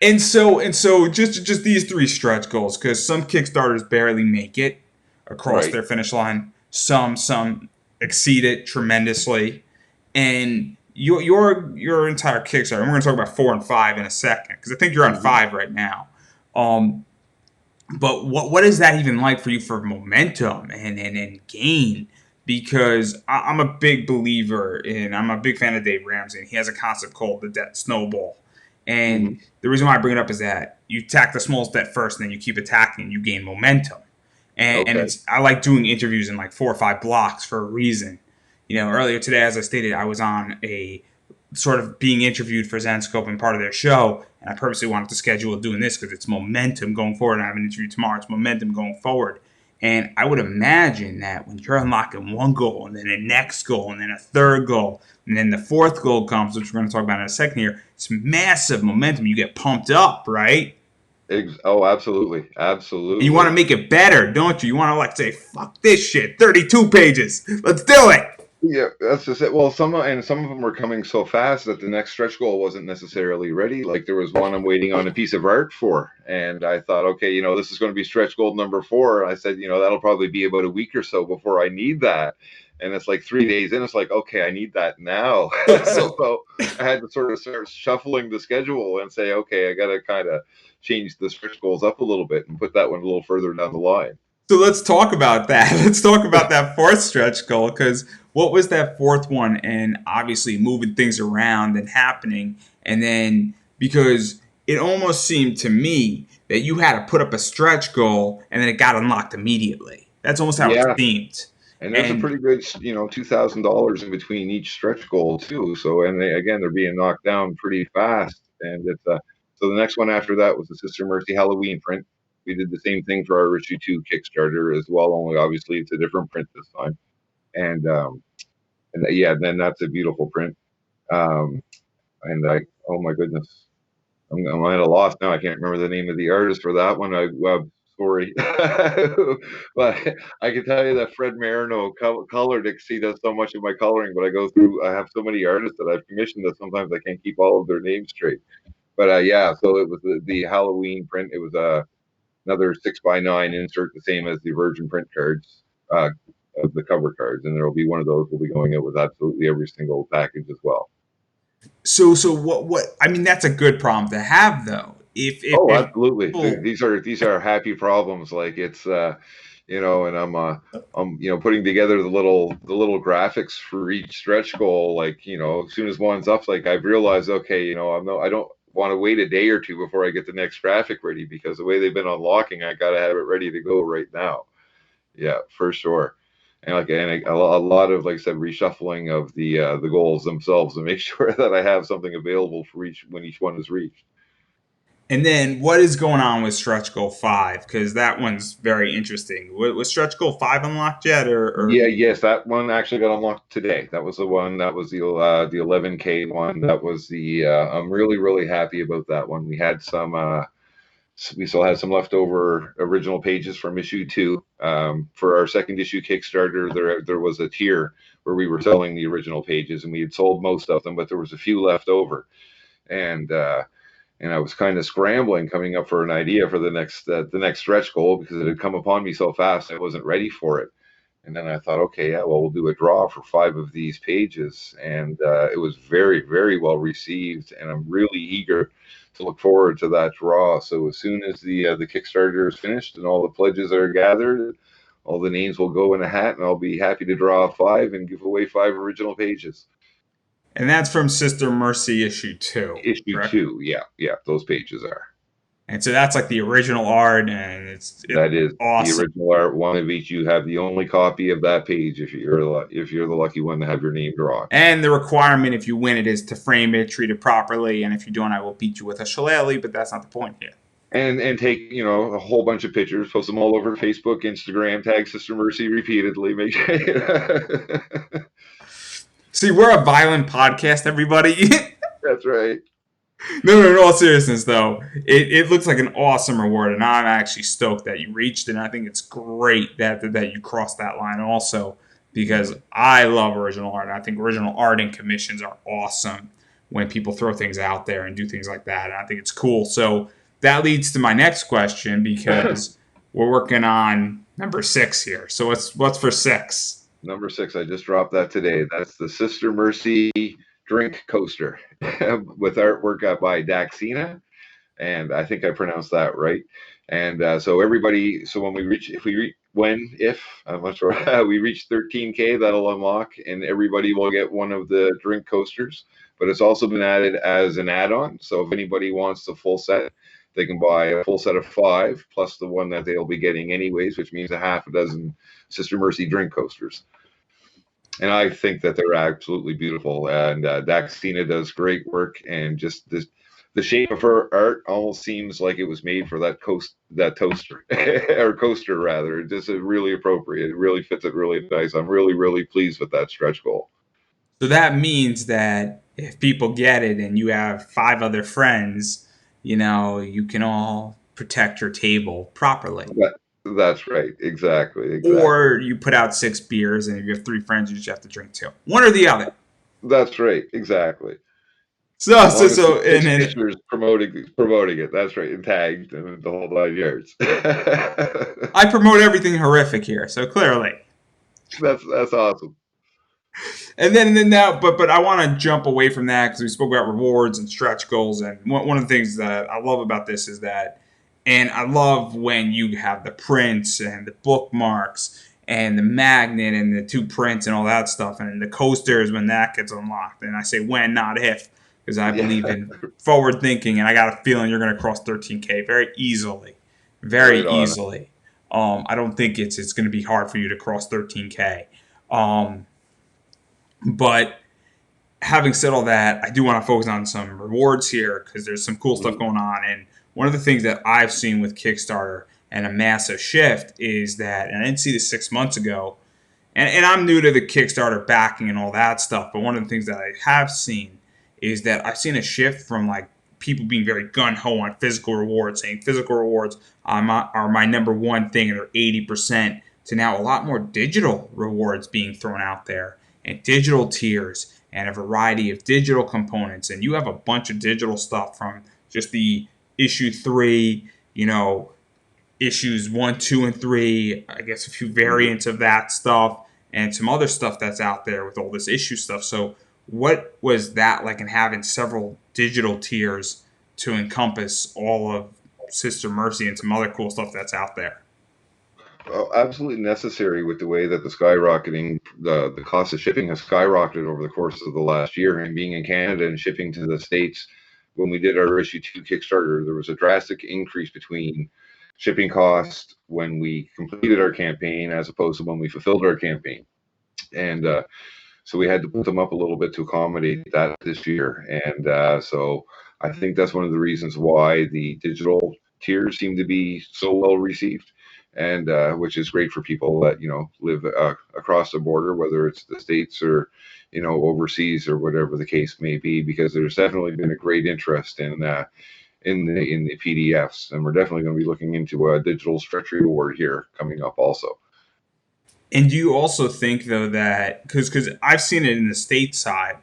And so just these three stretch goals, because some Kickstarters barely make it across Right. their finish line. Some exceed it tremendously, and your entire Kickstarter. And we're going to talk about 4 and 5 in a second, because I think you're on Hmm. 5 right now. Um, but what is that even like for you for momentum and gain? Because I'm a big believer in, I'm a big fan of Dave Ramsey, and he has a concept called the debt snowball. And Hmm. the reason why I bring it up is that you attack the smallest debt first, and then you keep attacking, and you gain momentum. And Okay. it's, I like doing interviews in like 4 or 5 blocks for a reason. Earlier today, as I stated, I was on a sort of being interviewed for Zenscope and part of their show, and I purposely wanted to schedule doing this because it's momentum going forward. I have an interview tomorrow. It's momentum going forward. And I would imagine that when you're unlocking one goal and then a next goal and then a third goal and then the fourth goal comes, which we're going to talk about in a second here, it's massive momentum. You get pumped up, right? Oh, absolutely, And you want to absolutely. make it better, don't you? You want to like say, fuck this shit, 32 pages. Let's do it. Yeah, that's just it. Well, some of them were coming so fast that the next stretch goal wasn't necessarily ready. Like there was one I'm waiting on a piece of art for, and I thought, okay, this is going to be stretch goal number 4. I said, that'll probably be about a week or so before I need that. And it's like 3 days in. It's like, okay, I need that now. So, so So I had to sort of start shuffling the schedule and say, okay, I got to kind of change the stretch goals up a little bit and put that one a little further down the line. So let's talk about that. Let's talk about that fourth stretch goal, because what was that fourth one? And obviously moving things around and happening. And then because it almost seemed to me that you had to put up a stretch goal and then it got unlocked immediately. That's almost how it Yeah, seemed. and there's a And pretty good, $2,000 in between each stretch goal too. So, and again, they're being knocked down pretty fast. And it's so the next one after that was the Sister Mercy Halloween print. We did the same thing for our issue 2 Kickstarter as well. Only obviously it's a different print this time. And yeah, then that's a beautiful print. Um, and oh my goodness, I'm at a loss now. I can't remember the name of the artist for that one. Sorry, but I can tell you that Fred Marino colored it. He does so much of my coloring, but I have so many artists that I've commissioned that sometimes I can't keep all of their names straight. But yeah, so it was the Halloween print. It was another 6x9 insert, the same as the Virgin print cards, uh, of the cover cards, and there will be one of those. Will be going out with absolutely every single package as well. so what I mean, that's a good problem to have though. Oh, If absolutely. people, These are happy problems. Like it's and I'm putting together the little graphics for each stretch goal. Like as soon as one's up, like I've realized, okay, I don't want to wait a day or two before I get the next graphic ready because the way they've been unlocking, I got to have it ready to go right now. Yeah, for sure. And a lot of, like I said, reshuffling of the goals themselves to make sure that I have something available for each when each one is reached. And then what is going on with stretch goal 5? Because that one's very interesting. Was stretch goal 5 unlocked yet, or? Yeah, yes, that one actually got unlocked today. That was the one. That was the 11K one. That was the. I'm really really happy about that one. We had some. We still had some leftover original pages from issue 2. For our second issue Kickstarter, there was a tier where we were selling the original pages, and we had sold most of them, but there was a few left over, and I was kind of scrambling, coming up for an idea for the next stretch goal because it had come upon me so fast I wasn't ready for it. And then I thought, okay, yeah, well, we'll do a draw for 5 of these pages, and it was very, very well received, and I'm really eager to look forward to that draw. So as soon as the Kickstarter is finished and all the pledges are gathered, all the names will go in a hat, and I'll be happy to draw 5 and give away 5 original pages. And that's from Sister Mercy issue 2, Issue correct? 2, yeah, yeah, those pages are. And so that's like the original art, and it's That is the awesome. original art, one of each. You have the only copy of that page if you're the lucky one to have your name drawn. And the requirement, if you win it, is to frame it, treat it properly, and if you don't, I will beat you with a shillelagh. But that's not the point here. And take a whole bunch of pictures, post them all over Facebook, Instagram, tag Sister Mercy repeatedly. Make sure. See, we're a violent podcast, everybody. That's right. No, in all seriousness, though, it looks like an awesome reward, and I'm actually stoked that you reached it. And I think it's great that you crossed that line also, because I love original art. And I think original art and commissions are awesome when people throw things out there and do things like that. And I think it's cool. So that leads to my next question, because we're working on number 6 here. So what's for 6? Number 6, I just dropped that today. That's the Sister Mercy drink coaster with artwork by Daxina, and I think I pronounced that right. And so everybody, so when we reach, if I'm not sure, we reach 13K, that'll unlock, and everybody will get one of the drink coasters. But it's also been added as an add-on. So if anybody wants the full set, they can buy a full set of 5 plus the one that they'll be getting anyways, which means a half a dozen Sister Mercy drink coasters. And I think that they're absolutely beautiful. And Daxina does great work, and just the shape of her art almost seems like it was made for that toaster or coaster rather. It just is really appropriate. It really fits it really nice. I'm really, really pleased with that stretch goal. So that means that if people get it and you have 5 other friends, you can all protect your table properly. That's right. Exactly. Or you put out 6 beers, and if you have 3 friends, you just have to drink 2. One or the other. That's right. Exactly. So and then pictures promoting it. That's right. And tagged and the whole 9 yards. I promote everything horrific here, so clearly. That's awesome. And then now, but I want to jump away from that, because we spoke about rewards and stretch goals, and one of the things that I love about this is that, and I love when you have the prints and the bookmarks and the magnet and the 2 prints and all that stuff, and the coasters when that gets unlocked. And I say when, not if, because I believe in forward thinking, and I got a feeling you're going to cross 13K very easily, very easily. I don't think it's going to be hard for you to cross 13K. But having said all that, I do want to focus on some rewards here, because there's some cool stuff going on. And one of the things that I've seen with Kickstarter and a massive shift is that, and I didn't see this 6 months ago, and I'm new to the Kickstarter backing and all that stuff, but one of the things that I have seen is that I've seen a shift from like people being very gung-ho on physical rewards, saying physical rewards are my number one thing, and they're 80%, to now a lot more digital rewards being thrown out there, and digital tiers, and a variety of digital components. And you have a bunch of digital stuff from just the issue 3, issues 1, 2, and 3, I guess a few variants of that stuff, and some other stuff that's out there with all this issue stuff. So what was that like, in having several digital tiers to encompass all of Sister Mercy and some other cool stuff that's out there? Well, absolutely necessary with the way that the cost of shipping has skyrocketed over the course of the last year. And being in Canada and shipping to the States, when we did our issue 2 Kickstarter, there was a drastic increase between shipping costs when we completed our campaign as opposed to when we fulfilled our campaign. And so we had to put them up a little bit to accommodate that this year. And so I think that's one of the reasons why the digital tiers seem to be so well received, and which is great for people that live across the border, whether it's the states or overseas or whatever the case may be. Because there's definitely been a great interest in the PDFs, and we're definitely going to be looking into a digital stretch reward here coming up also. And do you also think though that because I've seen it in the state side,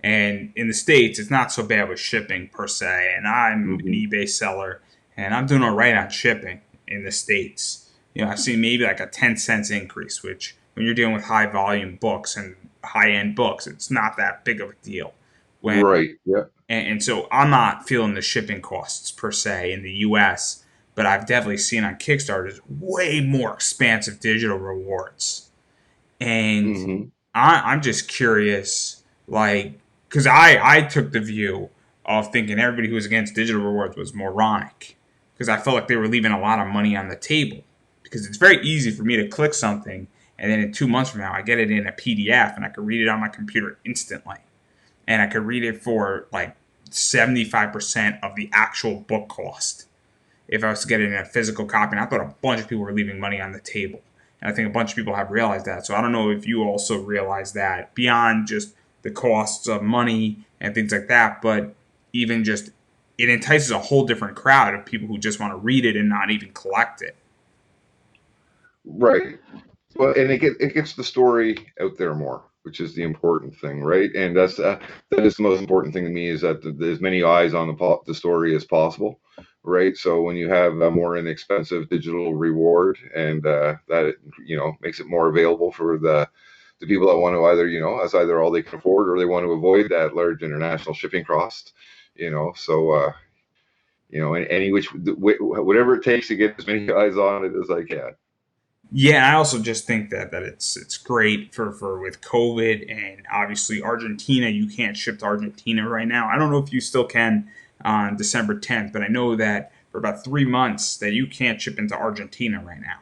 and in the states it's not so bad with shipping per se, and I'm an Hmm. eBay seller, and I'm doing all right on shipping in the states. I've seen maybe like a 10 cents increase, which when you're dealing with high volume books and high end books, it's not that big of a deal. When Right. Yeah. and so I'm not feeling the shipping costs per se in the US, but I've definitely seen on Kickstarter way more expansive digital rewards. And Hmm. I'm just curious, like, because I took the view of thinking everybody who was against digital rewards was moronic, because I felt like they were leaving a lot of money on the table. Because it's very easy for me to click something, and then in 2 months from now, I get it in a PDF and I can read it on my computer instantly, and I could read it for like 75% of the actual book cost if I was to get it in a physical copy. And I thought a bunch of people were leaving money on the table. And I think a bunch of people have realized that. So I don't know if you also realize that beyond just the costs of money and things like that, but even just it entices a whole different crowd of people who just want to read it and not even collect it. Right. Well, and it gets the story out there more, which is the important thing, right? And that is the most important thing to me, is that there's many eyes on the story as possible, right? So when you have a more inexpensive digital reward, and that makes it more available for the people that want to either that's either all they can afford, or they want to avoid that large international shipping cost, so any which whatever it takes to get as many eyes on it as I can. Yeah, I also just think that it's great for with COVID, and obviously Argentina. You can't ship to Argentina right now. I don't know if you still can on December 10th, but I know that for about 3 months that you can't ship into Argentina right now.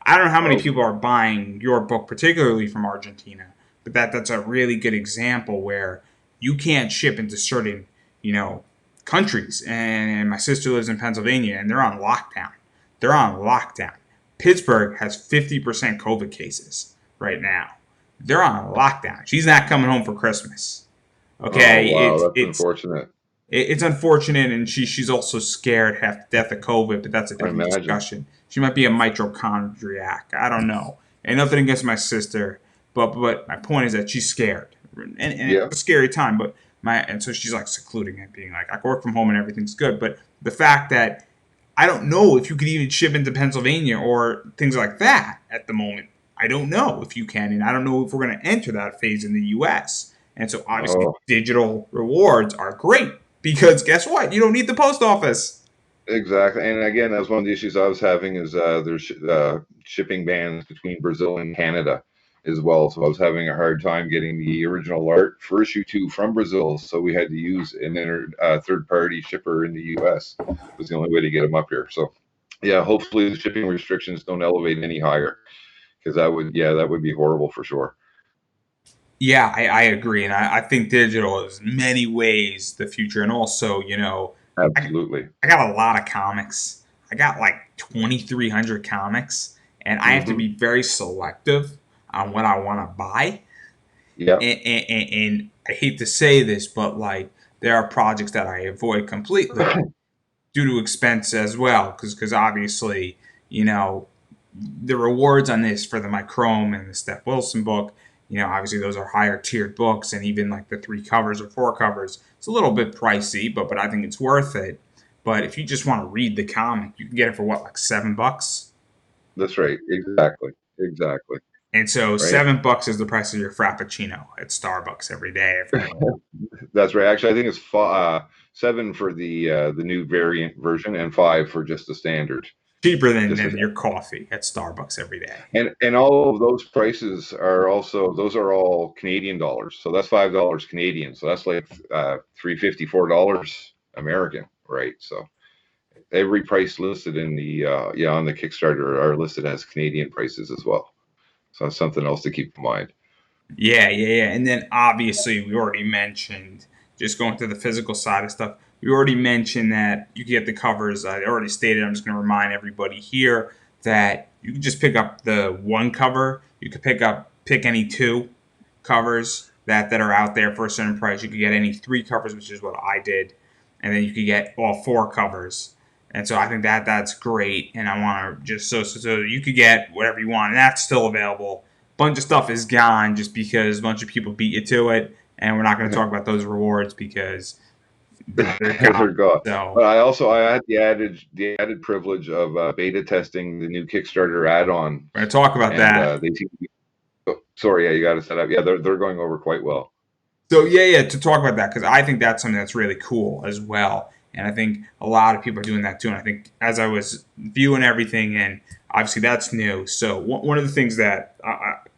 I don't know how many Oh, people are buying your book, particularly from Argentina, but that's a really good example where you can't ship into certain you know countries. And my sister lives in Pennsylvania, and they're on lockdown. They're on lockdown. Pittsburgh has 50% COVID cases right now. They're on lockdown. She's not coming home for Christmas. oh, Okay, wow, it's that's it's unfortunate. it's unfortunate, and she's also scared half to death of COVID, but that's a I different imagine. discussion. She might be a mitochondriac. I don't know. And nothing against my sister, but my point is that she's scared, and it's Yeah. a scary time. But and so she's like secluding it, being like, I can work from home and everything's good. But the fact that I don't know if you could even ship into Pennsylvania or things like that at the moment. I don't know if you can, and I don't know if we're going to enter that phase in the U.S. And so obviously, Oh, digital rewards are great because guess what? You don't need the post office. exactly. And again, that's one of the issues I was having, is there's shipping bans between Brazil and Canada as well. So I was having a hard time getting the original art for issue two from Brazil. So we had to use an third party shipper in the U.S. was the only way to get them up here. So yeah, hopefully the shipping restrictions don't elevate any higher, because that would be horrible for sure. Yeah, I agree, and I think digital is many ways the future. And also, I, Absolutely. I got a lot of comics. I got like 2,300 comics, and I have to Hmm. be very selective on what I want to buy. Yeah. And I hate to say this, but like there are projects that I avoid completely due to expense as well, because obviously the rewards on this for the Mike Chrome and the Steph Wilson book, obviously those are higher tiered books, and even like the 3 covers or 4 covers, it's a little bit pricey, but I think it's worth it. But if you just want to read the comic, you can get it for what, like $7. That's right. Exactly. Exactly. And so Right. $7 is the price of your Frappuccino at Starbucks every day, every week. That's right. Actually, I think it's 7 for the new variant version, and 5 for just the standard. Cheaper than, Just than your coffee at Starbucks every day. and all of those prices are also, those are all Canadian dollars. So that's $5 Canadian. So that's like $3.54 American, right? So every price listed in the on the Kickstarter are listed as Canadian prices as well. So that's something else to keep in mind. Yeah, yeah, yeah. And then obviously we already mentioned just going to the physical side of stuff, we already mentioned that you can get the covers. I already stated, I'm just going to remind everybody here that you can just pick up the one cover. You could pick any two covers that are out there for a certain price. You could get any three covers, which is what I did, and then you could get all four covers. And so I think that's great. And I want to just so you could get whatever you want, and that's still available. Bunch of stuff is gone just because a bunch of people beat you to it, and we're not going to talk about those rewards because they're gone. They're gone. So But I had the added privilege of beta testing the new Kickstarter add-on, we're going to talk about and that. they seem to be. Oh, sorry, yeah, you got to set up. Yeah, they're going over quite well. So yeah, to talk about that because I think that's something that's really cool as well, and I think a lot of people are doing that too. And I think as I was viewing everything, and obviously that's new. So one of the things that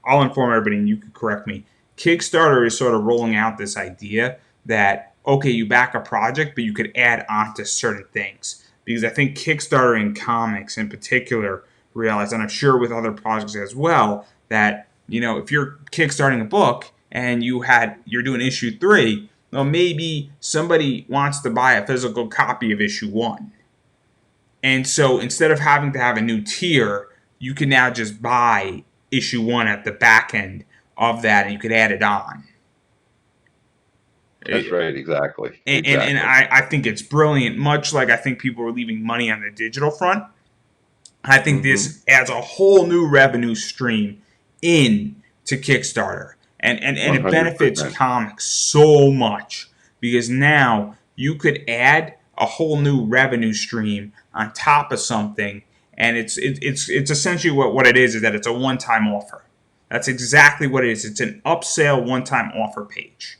I'll inform everybody, and you can correct me. Kickstarter is sort of rolling out this idea that okay, you back a project, but you could add on to certain things because I think Kickstarter in comics in particular realize, and I'm sure with other projects as well, that if you're kickstarting a book and you're doing issue 3, well, maybe somebody wants to buy a physical copy of issue 1, and so instead of having to have a new tier, you can now just buy issue 1 at the back end of that, and you could add it on. That's right, exactly, And exactly. I think it's brilliant. Much like I think people are leaving money on the digital front, I think Hmm. this adds a whole new revenue stream in to Kickstarter. And One it hundred benefits percent. comics so much because now you could add a whole new revenue stream on top of something, and it's essentially what it is that it's a one time offer. That's exactly what it is. It's an upsell one time offer page.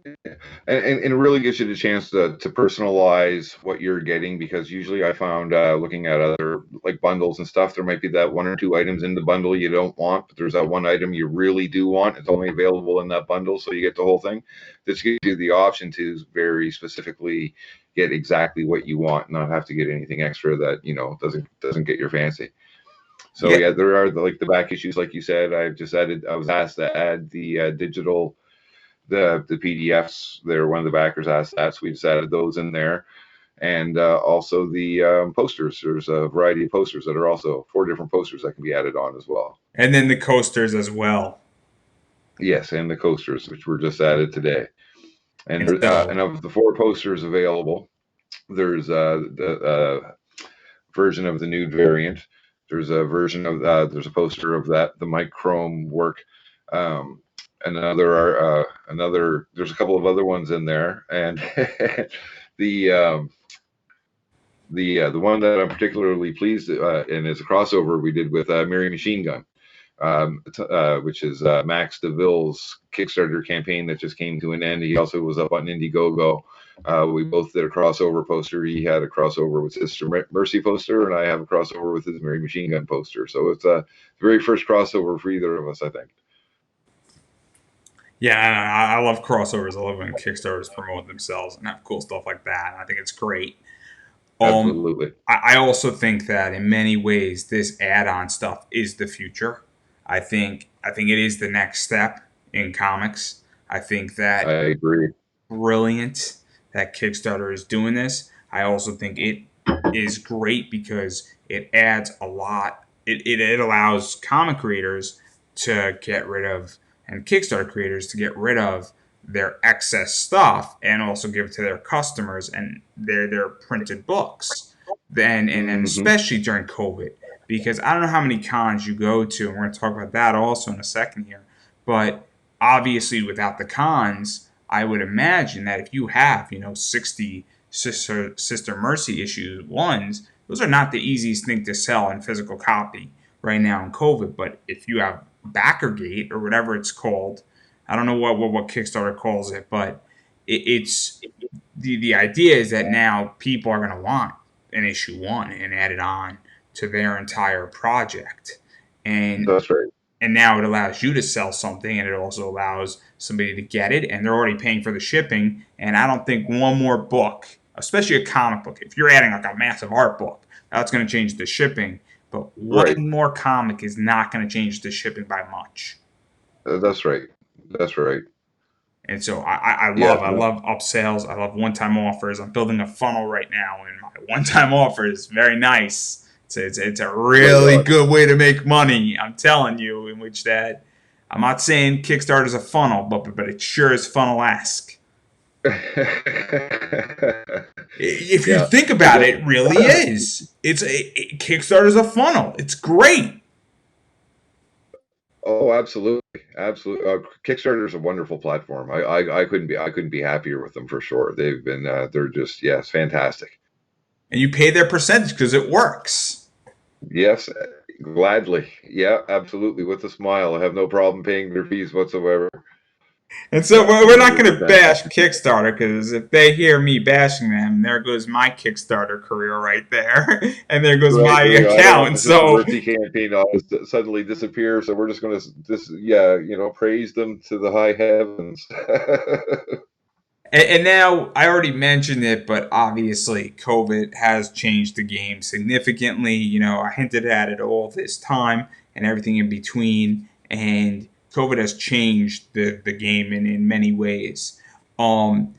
And it really gives you the chance to personalize what you're getting, because usually I found looking at other like bundles and stuff, there might be that one or two items in the bundle you don't want, but there's that one item you really do want. It's only available in that bundle, so you get the whole thing. This gives you the option to very specifically get exactly what you want, not have to get anything extra that doesn't get your fancy. So Yeah, yeah, there are like the back issues, like you said. I was asked to add the digital the PDFs. They're one of the backers asked that, so we just added those in there, and also the posters. There's a variety of posters that are also 4 different posters that can be added on as well. and then the coasters as well. Yes, and the coasters, which were just added today. And And so of the 4 posters available, there's the version of the nude variant. There's a version of there's a poster of that the Mike Chrome work. Um, another there's a couple of other ones in there, and the the one that I'm particularly pleased and is a crossover we did with Mary Machine Gun, which is Max DeVille's Kickstarter campaign that just came to an end. He also was up on Indiegogo. We both did a crossover poster. He had a crossover with Sister Mercy poster, and I have a crossover with his Mary Machine Gun poster. So it's the very first crossover for either of us, I think. yeah, I love crossovers. I love when Kickstarters promote themselves and have cool stuff like that. I think it's great. Um, Absolutely. I also think that in many ways, this add-on stuff is the future. I think it is the next step in comics. I think I that agree. brilliant that Kickstarter is doing this. I also think it is great because it adds a lot. It allows comic creators to get rid of and Kickstarter creators to get rid of their excess stuff and also give it to their customers and their printed books. Then and Hmm. especially during COVID, because I don't know how many cons you go to, and we're going to talk about that also in a second here. But obviously, without the cons, I would imagine that if you have 60 Sister Mercy issue ones, those are not the easiest thing to sell in physical copy right now in COVID. But if you have Backergate or whatever it's called, I don't know what Kickstarter calls it, but it's the idea is that now people are going to want an issue 1 and add it on to their entire project, and That's right. and now it allows you to sell something, and it also allows somebody to get it, and they're already paying for the shipping. And I don't think one more book, especially a comic book, if you're adding like a massive art book, that's going to change the shipping. But Right. one more comic is not going to change the shipping by much. That's right. That's right. And so I Yeah. love upsells. I love one-time offers. I'm building a funnel right now, and my one-time offer is very nice. It's a Right really on. good way to make money. I'm telling you, in which that I'm not saying Kickstarter is a funnel, but it sure is funnel-esque. If you Yeah. think I about guess. it, it really is. Kickstarter is a funnel. It's great. Oh, absolutely, absolutely. Kickstarter is a wonderful platform. I couldn't be happier with them for sure. They've been they're just, yes, fantastic. And you pay their percentage because it works. Yes, gladly. Yeah, absolutely. With a smile. I have no problem paying their fees whatsoever. And so Yeah, we're no, not they're going to bash fantastic. Kickstarter because if they hear me bashing them, there goes my Kickstarter career right there, and there goes Right, my right. I don't want account. the Sister So, Mercy campaign all suddenly disappear, so we're just going to just, yeah, praise them to the high heavens. and now I already mentioned it, but obviously COVID has changed the game significantly. I hinted at it all this time and everything in between, and COVID has changed the game in many ways. Um,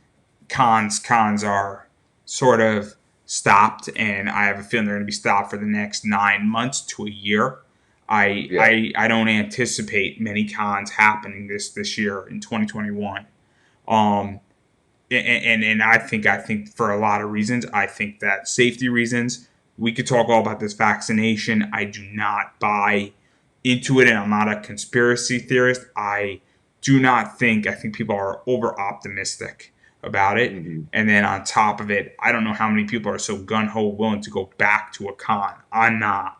cons are sort of stopped, and I have a feeling they're going to be stopped for the next 9 months to a year. I Yeah. I don't anticipate many cons happening this year in 2021. Um, and I think for a lot of reasons, I think that safety reasons. We could talk all about this vaccination. I do not buy into it, and I'm not a conspiracy theorist. I think people are over optimistic about it. Hmm. And then on top of it, I don't know how many people are so gun ho willing to go back to a con. I'm not.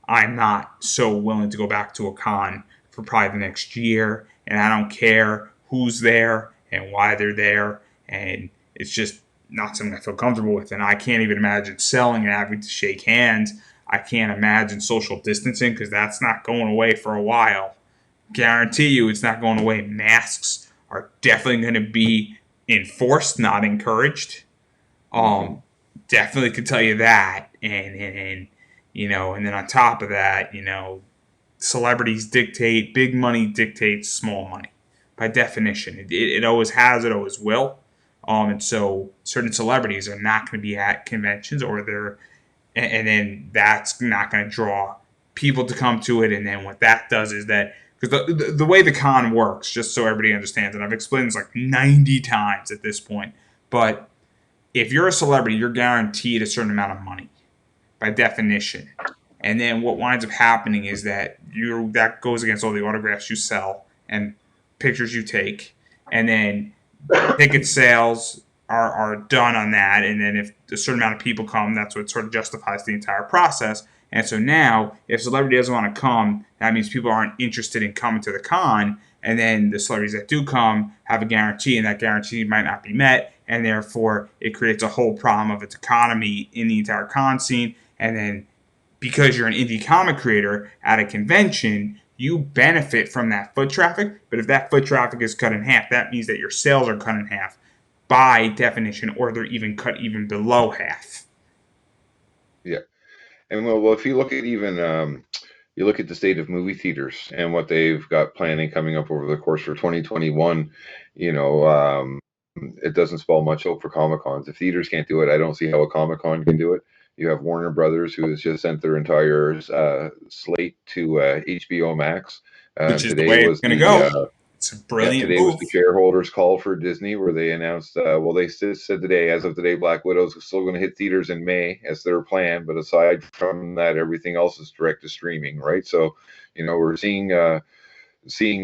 I'm not so willing to go back to a con for probably the next year, and I don't care who's there and why they're there, and it's just not something I feel comfortable with. And I can't even imagine selling and having to shake hands. I can't imagine social distancing because that's not going away for a while. Guarantee you, it's not going away. Masks are definitely going to be enforced, not encouraged. Hmm. Um, Definitely could tell you that, and then on top of that, celebrities dictate, big money dictates small money by definition. It always has, it always will. And so certain celebrities are not going to be at conventions, or they're, and then that's not going to draw people to come to it. And then what that does is that, because the way the con works, just so everybody understands, and I've explained this like 90 times at this point, but if you're a celebrity, you're guaranteed a certain amount of money by definition. And then what winds up happening is that that goes against all the autographs you sell and pictures you take, and then ticket sales are done on that. And then if a certain amount of people come, that's what sort of justifies the entire process. And so now, if a celebrity doesn't want to come, that means people aren't interested in coming to the con. And then the celebrities that do come have a guarantee, and that guarantee might not be met. And therefore, it creates a whole problem of its economy in the entire con scene. And then, because you're an indie comic creator at a convention, you benefit from that foot traffic. But if that foot traffic is cut in half, that means that your sales are cut in half by definition, or they're even cut even below half. Yeah. And well, if you look at even you look at the state of movie theaters and what they've got planning coming up over the course for 2021, you know, it doesn't spell much hope for Comic Cons. If theaters can't do it, I don't see how a Comic Con can do it. You have Warner Brothers, who has just sent their entire slate to HBO Max. Which is the Today way it's was going to the go. It's a Yeah, brilliant today was move. the shareholders' call for Disney, where they announced, well, they said today, as of today, Black Widow's still going to hit theaters in May as their plan. But aside from that, everything else is direct to streaming, right? So, we're seeing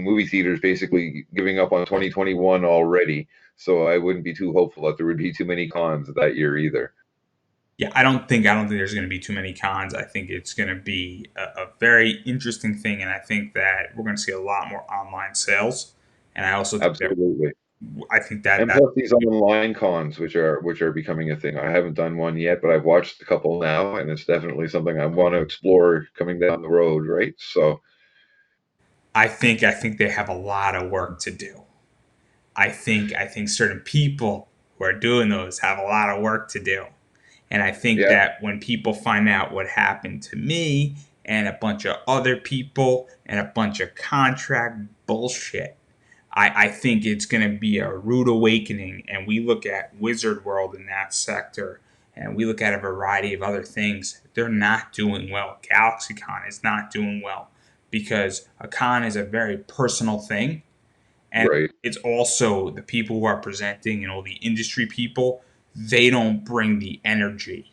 movie theaters basically giving up on 2021 already. So I wouldn't be too hopeful that there would be too many cons that year either. Yeah, I don't think there's going to be too many cons. I think it's going to be a very interesting thing, and I think that we're going to see a lot more online sales. And I also think that Absolutely. I think that And that plus these online cons, which are becoming a thing. I haven't done one yet, but I've watched a couple now, and it's definitely something I want to explore coming down the road, right? So, I think they have a lot of work to do. I think certain people who are doing those have a lot of work to do. And I think yeah. that when people find out what happened to me and a bunch of other people and a bunch of contract bullshit, I think it's going to be a rude awakening. And we look at Wizard World in that sector, and we look at a variety of other things. They're not doing well. GalaxyCon is not doing well because a con is a very personal thing, and Right. it's also the people who are presenting and all the industry people. They don't bring the energy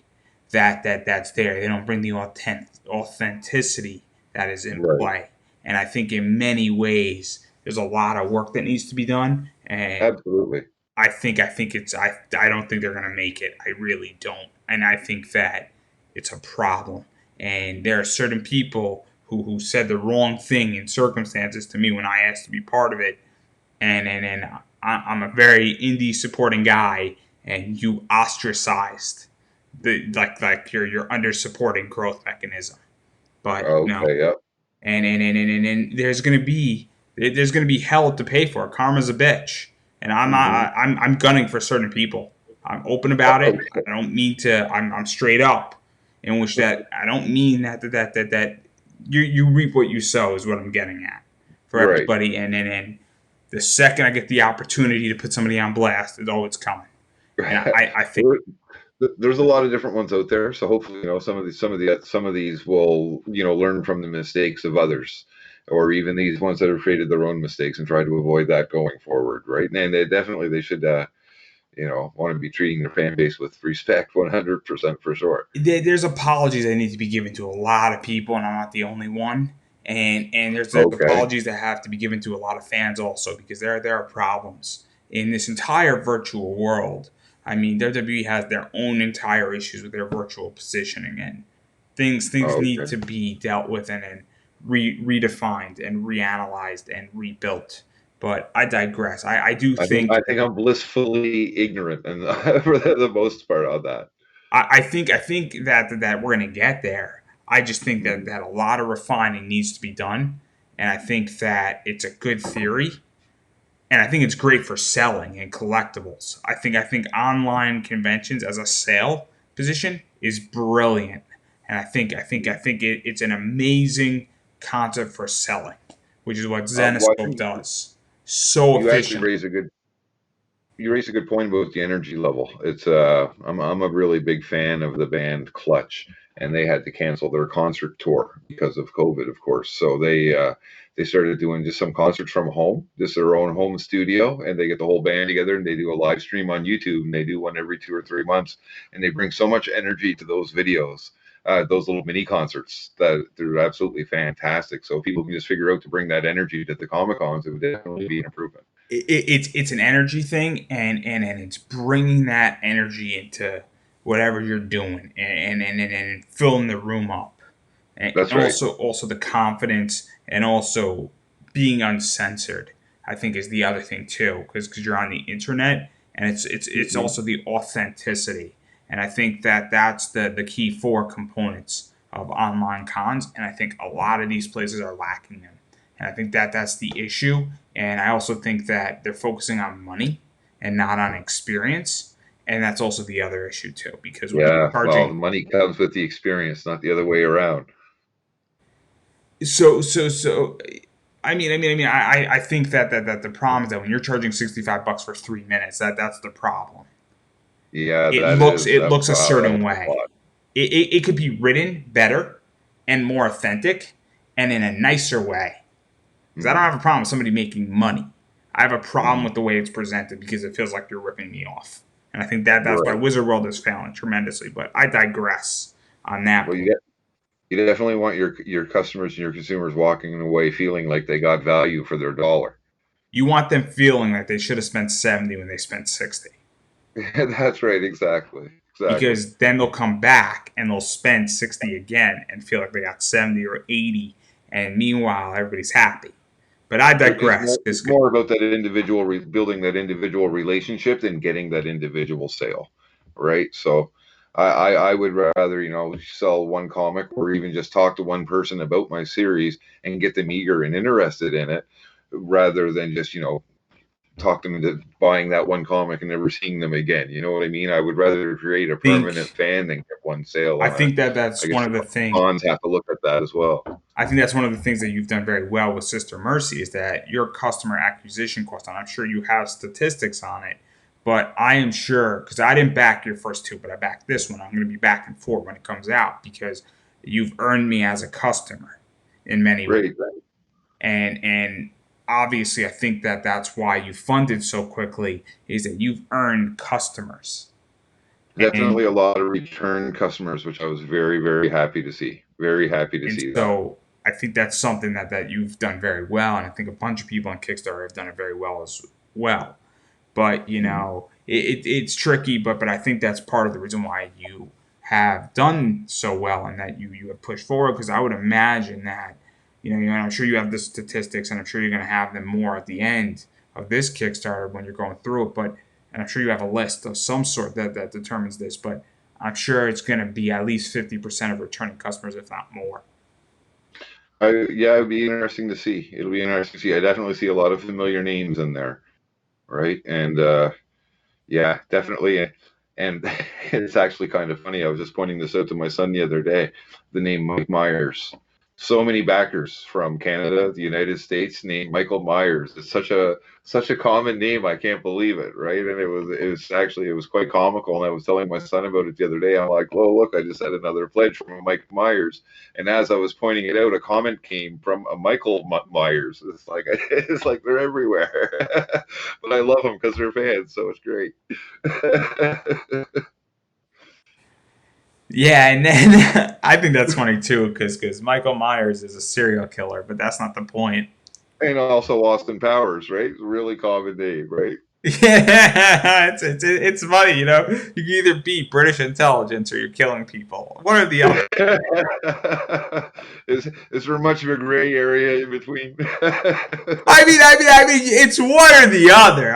that's there. They don't bring the authenticity that is in Right. play. And I think in many ways there's a lot of work that needs to be done. And Absolutely. I don't think they're gonna make it. I really don't. And I think that it's a problem. And there are certain people who said the wrong thing in circumstances to me when I asked to be part of it. And I'm a very indie supporting guy, and you ostracized the like you're under supporting growth mechanism. But no, Okay. Yep. and there's gonna be hell to pay for. Karma's a bitch, and Hmm. I'm gunning for certain people. I'm open about it. Okay. I don't mean to. I'm straight up, in which that I don't mean that you reap what you sow is what I'm getting at for Right. everybody. And the second I get the opportunity to put somebody on blast, it's coming. And I think Well, there's a lot of different ones out there, so hopefully, some of these will, learn from the mistakes of others, or even these ones that have created their own mistakes and try to avoid that going forward, right? And they should, want to be treating their fan base with respect, 100% for sure. there's apologies that need to be given to a lot of people, and I'm not the only one. And there's Okay. apologies that have to be given to a lot of fans also because there are problems in this entire virtual world. I mean, WWE has their own entire issues with their virtual positioning, and things need Okay. to be dealt with and redefined and reanalyzed and rebuilt. But I digress. I do think I think I'm blissfully ignorant, and for the most part on that. I think that we're going to get there. I just think Mhm. that a lot of refining needs to be done, and I think that it's a good theory, and I think it's great for selling and collectibles. I think online conventions as a sale position is brilliant, and it's an amazing concept for selling, which is what Well, I Zenoscope think does so you actually efficiently. raise a good you raised a good point about the energy level. I'm a really big fan of the band Clutch, and they had to cancel their concert tour because of COVID, of course. So they started doing just some concerts from home, just their own home studio, and they get the whole band together and they do a live stream on YouTube, and they do one every 2 or 3 months, and they bring so much energy to those videos. Those little mini concerts that they're absolutely fantastic. So if people can just figure out to bring that energy to the Comic Cons, it would definitely be an improvement. It's an energy thing, and it's bringing that energy into whatever you're doing, and filling the room up, and That's right. also the confidence, and also being uncensored. I think is the other thing too, because you're on the internet, and it's Mhm. also the authenticity, and I think that's the key four components of online cons, and I think a lot of these places are lacking them. And I think that's the issue. And I also think that they're focusing on money and not on experience. And that's also the other issue too, because when you're Yeah, well, the charging, money comes with the experience, not the other way around. so I think that the problem is that when you're charging $65 for 3 minutes, that's the problem. Yeah, It that looks is it looks a certain that's a way. lot. It could be written better and more authentic and in a nicer way. Because I don't Hmm. have a problem with somebody making money. I have a problem Hmm. with the way it's presented because it feels like you're ripping me off. And I think that's why Right. Wizard World is failing tremendously. But I digress on that Well, point. you definitely want your customers and your consumers walking away feeling like they got value for their dollar. You want them feeling like they should have spent 70 when they spent 60. That's right, exactly. Exactly. Because then they'll come back and they'll spend 60 again and feel like they got 70 or 80. And meanwhile, everybody's happy. But I digress. It's Because more about that individual building that individual relationship than getting that individual sale, right? So I would rather, sell one comic or even just talk to one person about my series and get them eager and interested in it rather than just, talk them into buying that one comic and never seeing them again. You know what I mean? I would rather create a permanent Think fan than get one sale I on it. think that I that's guess one the of the things. cons have to look at that as well. I think that's one of the things that you've done very well with Sister Mercy is that your customer acquisition cost, and I'm sure you have statistics on it, but I am sure because I didn't back your first two, but I backed this one. I'm going to be backing four when it comes out because you've earned me as a customer in many ways, Great. and obviously I think that that's why you funded so quickly is that you've earned customers Definitely and a lot of return customers, which I was very, very happy to see. Very happy to and see that. so I think that's something that you've done very well, and I think a bunch of people on Kickstarter have done it very well as well. But Mhm. it's tricky, but I think that's part of the reason why you have done so well and that you have pushed forward. Because I would imagine that I'm sure you have the statistics, and I'm sure you're going to have them more at the end of this Kickstarter when you're going through it. But and I'm sure you have a list of some sort that determines this, but I'm sure it's going to be at least 50% of returning customers, if not more. Yeah, it'd be interesting to see. It'll be interesting to see. I definitely see a lot of familiar names in there, right? And yeah, definitely. And it's actually kind of funny. I was just pointing this out to my son the other day. The name Mike Myers. So many backers from Canada, the United States, named Michael Myers. It's such a common name. I can't believe it, right? And it was quite comical. And I was telling my son about it the other day. I'm like, oh look, I just had another pledge from Mike Myers. And as I was pointing it out, a comment came from a Michael Myers. It's like it's like they're everywhere. But I love them because they're fans, so it's great. Yeah, and then I think that's funny too, because Michael Myers is a serial killer, but that's not the point. And also Austin Powers, right? Really common name, right? Yeah, it's funny, You can either beat British intelligence or you're killing people. One or the other. Is there much of a gray area in between? It's one or the other.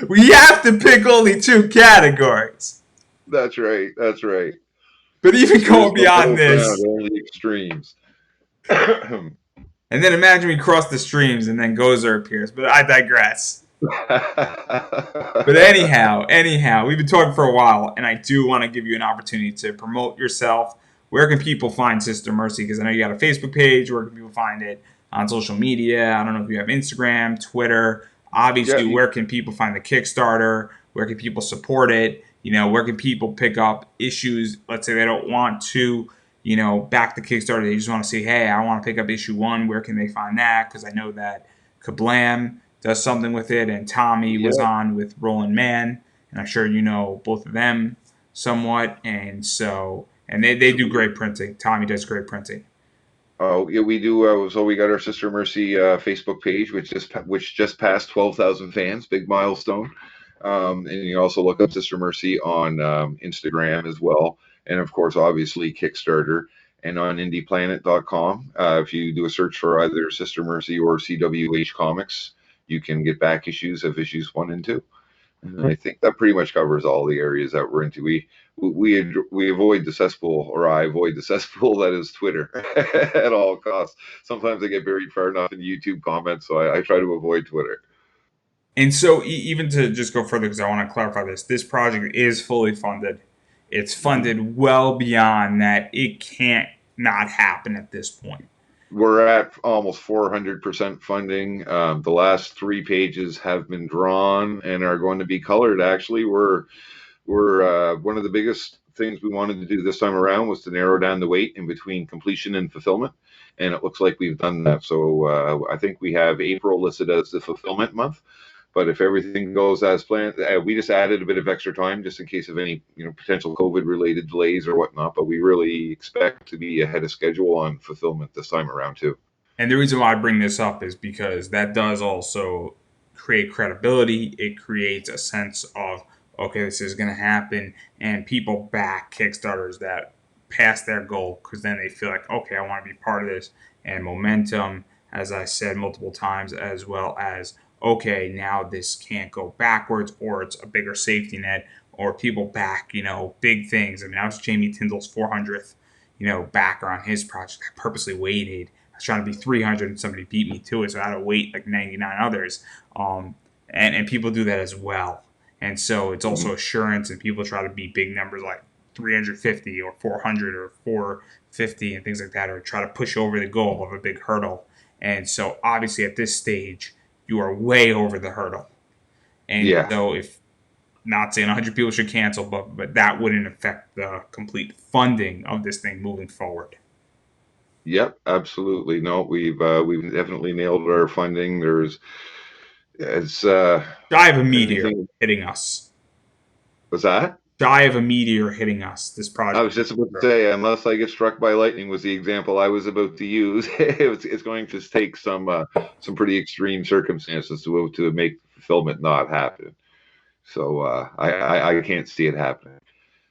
We have to pick only two categories. That's right. That's right. But even There is going no beyond middle ground, this, only extremes. That's and then imagine we cross the streams and then Gozer appears. But I digress. But anyhow, we've been talking for a while, and I do want to give you an opportunity to promote yourself. Where can people find Sister Mercy? Because I know you got a Facebook page. Where can people find it on social media? I don't know if you have Instagram, Twitter. yeah. Obviously, where can people find the Kickstarter? Where can people support it? Where can people pick up issues? Let's say they don't want to, back the Kickstarter. They just want to say, hey, I want to pick up issue one. Where can they find that? Because I know that Kablam does something with it, and Tommy was Yeah. on with Roland Mann, and I'm sure you know both of them somewhat, and so and they do great printing. Tommy does great printing. Oh, yeah, we do. So we got our Sister Mercy Facebook page, which just passed 12,000 fans, big milestone. And you can also look up Sister Mercy on Instagram as well, and of course, obviously Kickstarter and on IndiePlanet.com. If you do a search for either Sister Mercy or CWH Comics, you can get back issues of issues 1 and 2. And I think that pretty much covers all the areas that we're into. We avoid the cesspool, or I avoid the cesspool that is Twitter at all costs. Sometimes I get buried far enough in YouTube comments, so I try to avoid Twitter. And so even to just go further, because I want to clarify this project is fully funded. It's Mhm. funded well beyond that. It can't not happen at this point. We're at almost 400% funding. The last 3 pages have been drawn and are going to be colored. Actually, we're one of the biggest things we wanted to do this time around was to narrow down the wait in between completion and fulfillment, and it looks like we've done that. So I think we have April listed as the fulfillment month. But if everything goes as planned, we just added a bit of extra time just in case of any potential COVID related delays or whatnot. But we really expect to be ahead of schedule on fulfillment this time around too. And the reason why I bring this up is because that does also create credibility. It creates a sense of, okay, this is going to happen. And people back Kickstarters that pass their goal because then they feel like, okay, I want to be part of this. And momentum, as I said multiple times, as well as, okay, now this can't go backwards or it's a bigger safety net or people back, big things. I mean, I was Jamie Tyndall's 400th, backer on his project. I purposely waited was trying to be 300 and somebody beat me to it, so I had to wait like 99 others. And people do that as well. And so it's also assurance, and people try to beat big numbers like 350 or 400 or 450 and things like that, or try to push over the goal of a big hurdle. And so obviously at this stage, you are way over the hurdle. And Yeah. so if not saying 100 people should cancel, but that wouldn't affect the complete funding of this thing moving forward. Yep, absolutely. No, we've definitely nailed our funding. There's it's Shy of a meteor anything. hitting us. Was that? Shy of a meteor hitting us. This I project. was just about to say, unless I get struck by lightning, was the example I was about to use. It's going to take some pretty extreme circumstances to make fulfillment not happen. So I can't see it happening.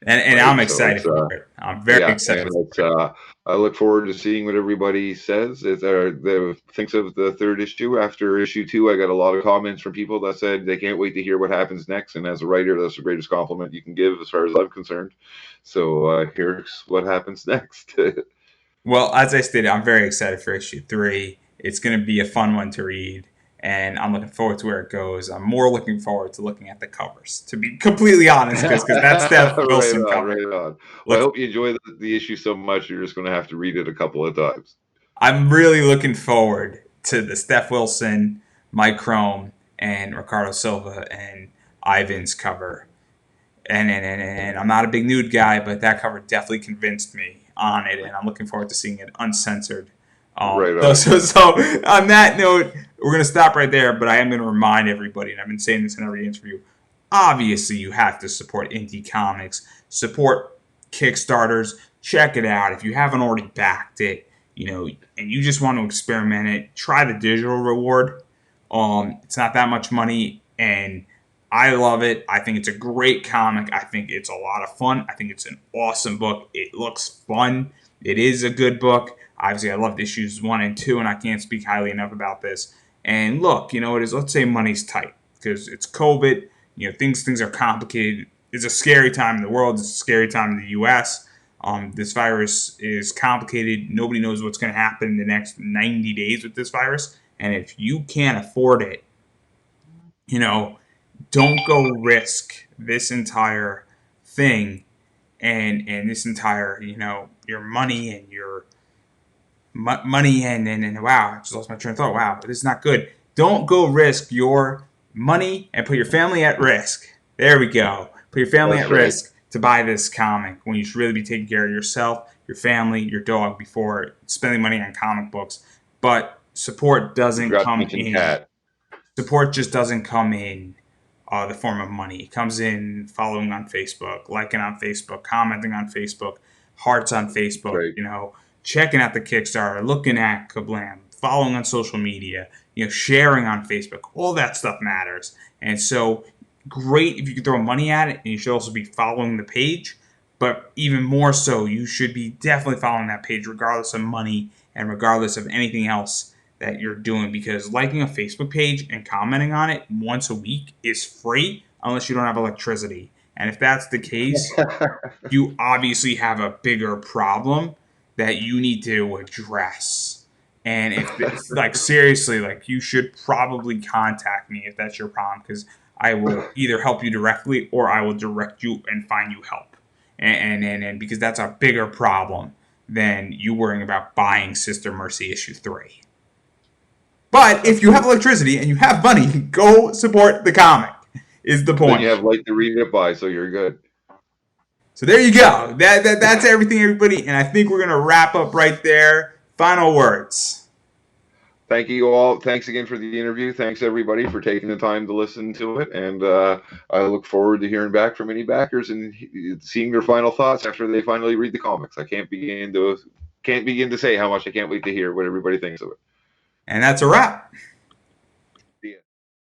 And Right. I'm So excited it's for it. I'm very yeah, and excited it's for it. I look forward to seeing what everybody says. Thinks of the third issue. After issue two, I got a lot of comments from people that said they can't wait to hear what happens next. And as a writer, that's the greatest compliment you can give, as far as I'm concerned. So here's what happens next. Well, as I stated, I'm very excited for issue 3. It's going to be a fun one to read, and I'm looking forward to where it goes. I'm more looking forward to looking at the covers, to be completely honest, because that's Steph Right Wilson on, cover. right on. Well, I Look, hope you enjoy the issue so much you're just going to have to read it a couple of times. I'm really looking forward to the Steph Wilson, Mike Crome, and Ricardo Silva and Ivan's cover. And I'm not a big nude guy, but that cover definitely convinced me on it, and I'm looking forward to seeing it uncensored. Right So, on. so, so on that note, we're going to stop right there, but I am going to remind everybody, and I've been saying this in every interview, obviously you have to support indie comics, support Kickstarters, check it out. If you haven't already backed it, and you just want to experiment it, try the digital reward. It's not that much money, and I love it. I think it's a great comic. I think it's a lot of fun. I think it's an awesome book. It looks fun. It is a good book. Obviously, I loved issues 1 and 2, and I can't speak highly enough about this. And look, it is. Let's say money's tight because it's COVID. Things are complicated. It's a scary time in the world. It's a scary time in the U.S. This virus is complicated. Nobody knows what's going to happen in the next 90 days with this virus. And if you can't afford it, you know, don't go risk this entire thing and this entire your money and your money and wow, I just lost my train of thought. Wow, this is not good. Don't go risk your money and put your family at risk. There we go. Put your family That's at right. risk to buy this comic when you should really be taking care of yourself, your family, your dog before spending money on comic books. But You forgot to mention cat. support just doesn't come in the form of money. It comes in following on Facebook, liking on Facebook, commenting on Facebook, hearts on That's Facebook, right. checking out the Kickstarter, looking at Kablam, following on social media, sharing on Facebook. All that stuff matters. And so great if you can throw money at it, and you should also be following the page. But even more so, you should be definitely following that page regardless of money and regardless of anything else that you're doing, because liking a Facebook page and commenting on it once a week is free unless you don't have electricity. And if that's the case, you obviously have a bigger problem that you need to address. And if like seriously, like you should probably contact me if that's your problem, because I will either help you directly or I will direct you and find you help. And because that's a bigger problem than you worrying about buying Sister Mercy issue 3. But if you have electricity and you have money, go support the comic, is the Then you point. have light to read it by, so you're good. So there you go. That's everything, everybody. And I think we're going to wrap up right there. Final words. Thank you all. Thanks again for the interview. Thanks everybody for taking the time to listen to it. And I look forward to hearing back from any backers and seeing their final thoughts after they finally read the comics. I can't begin to say how much I can't wait to hear what everybody thinks of it. And that's a wrap.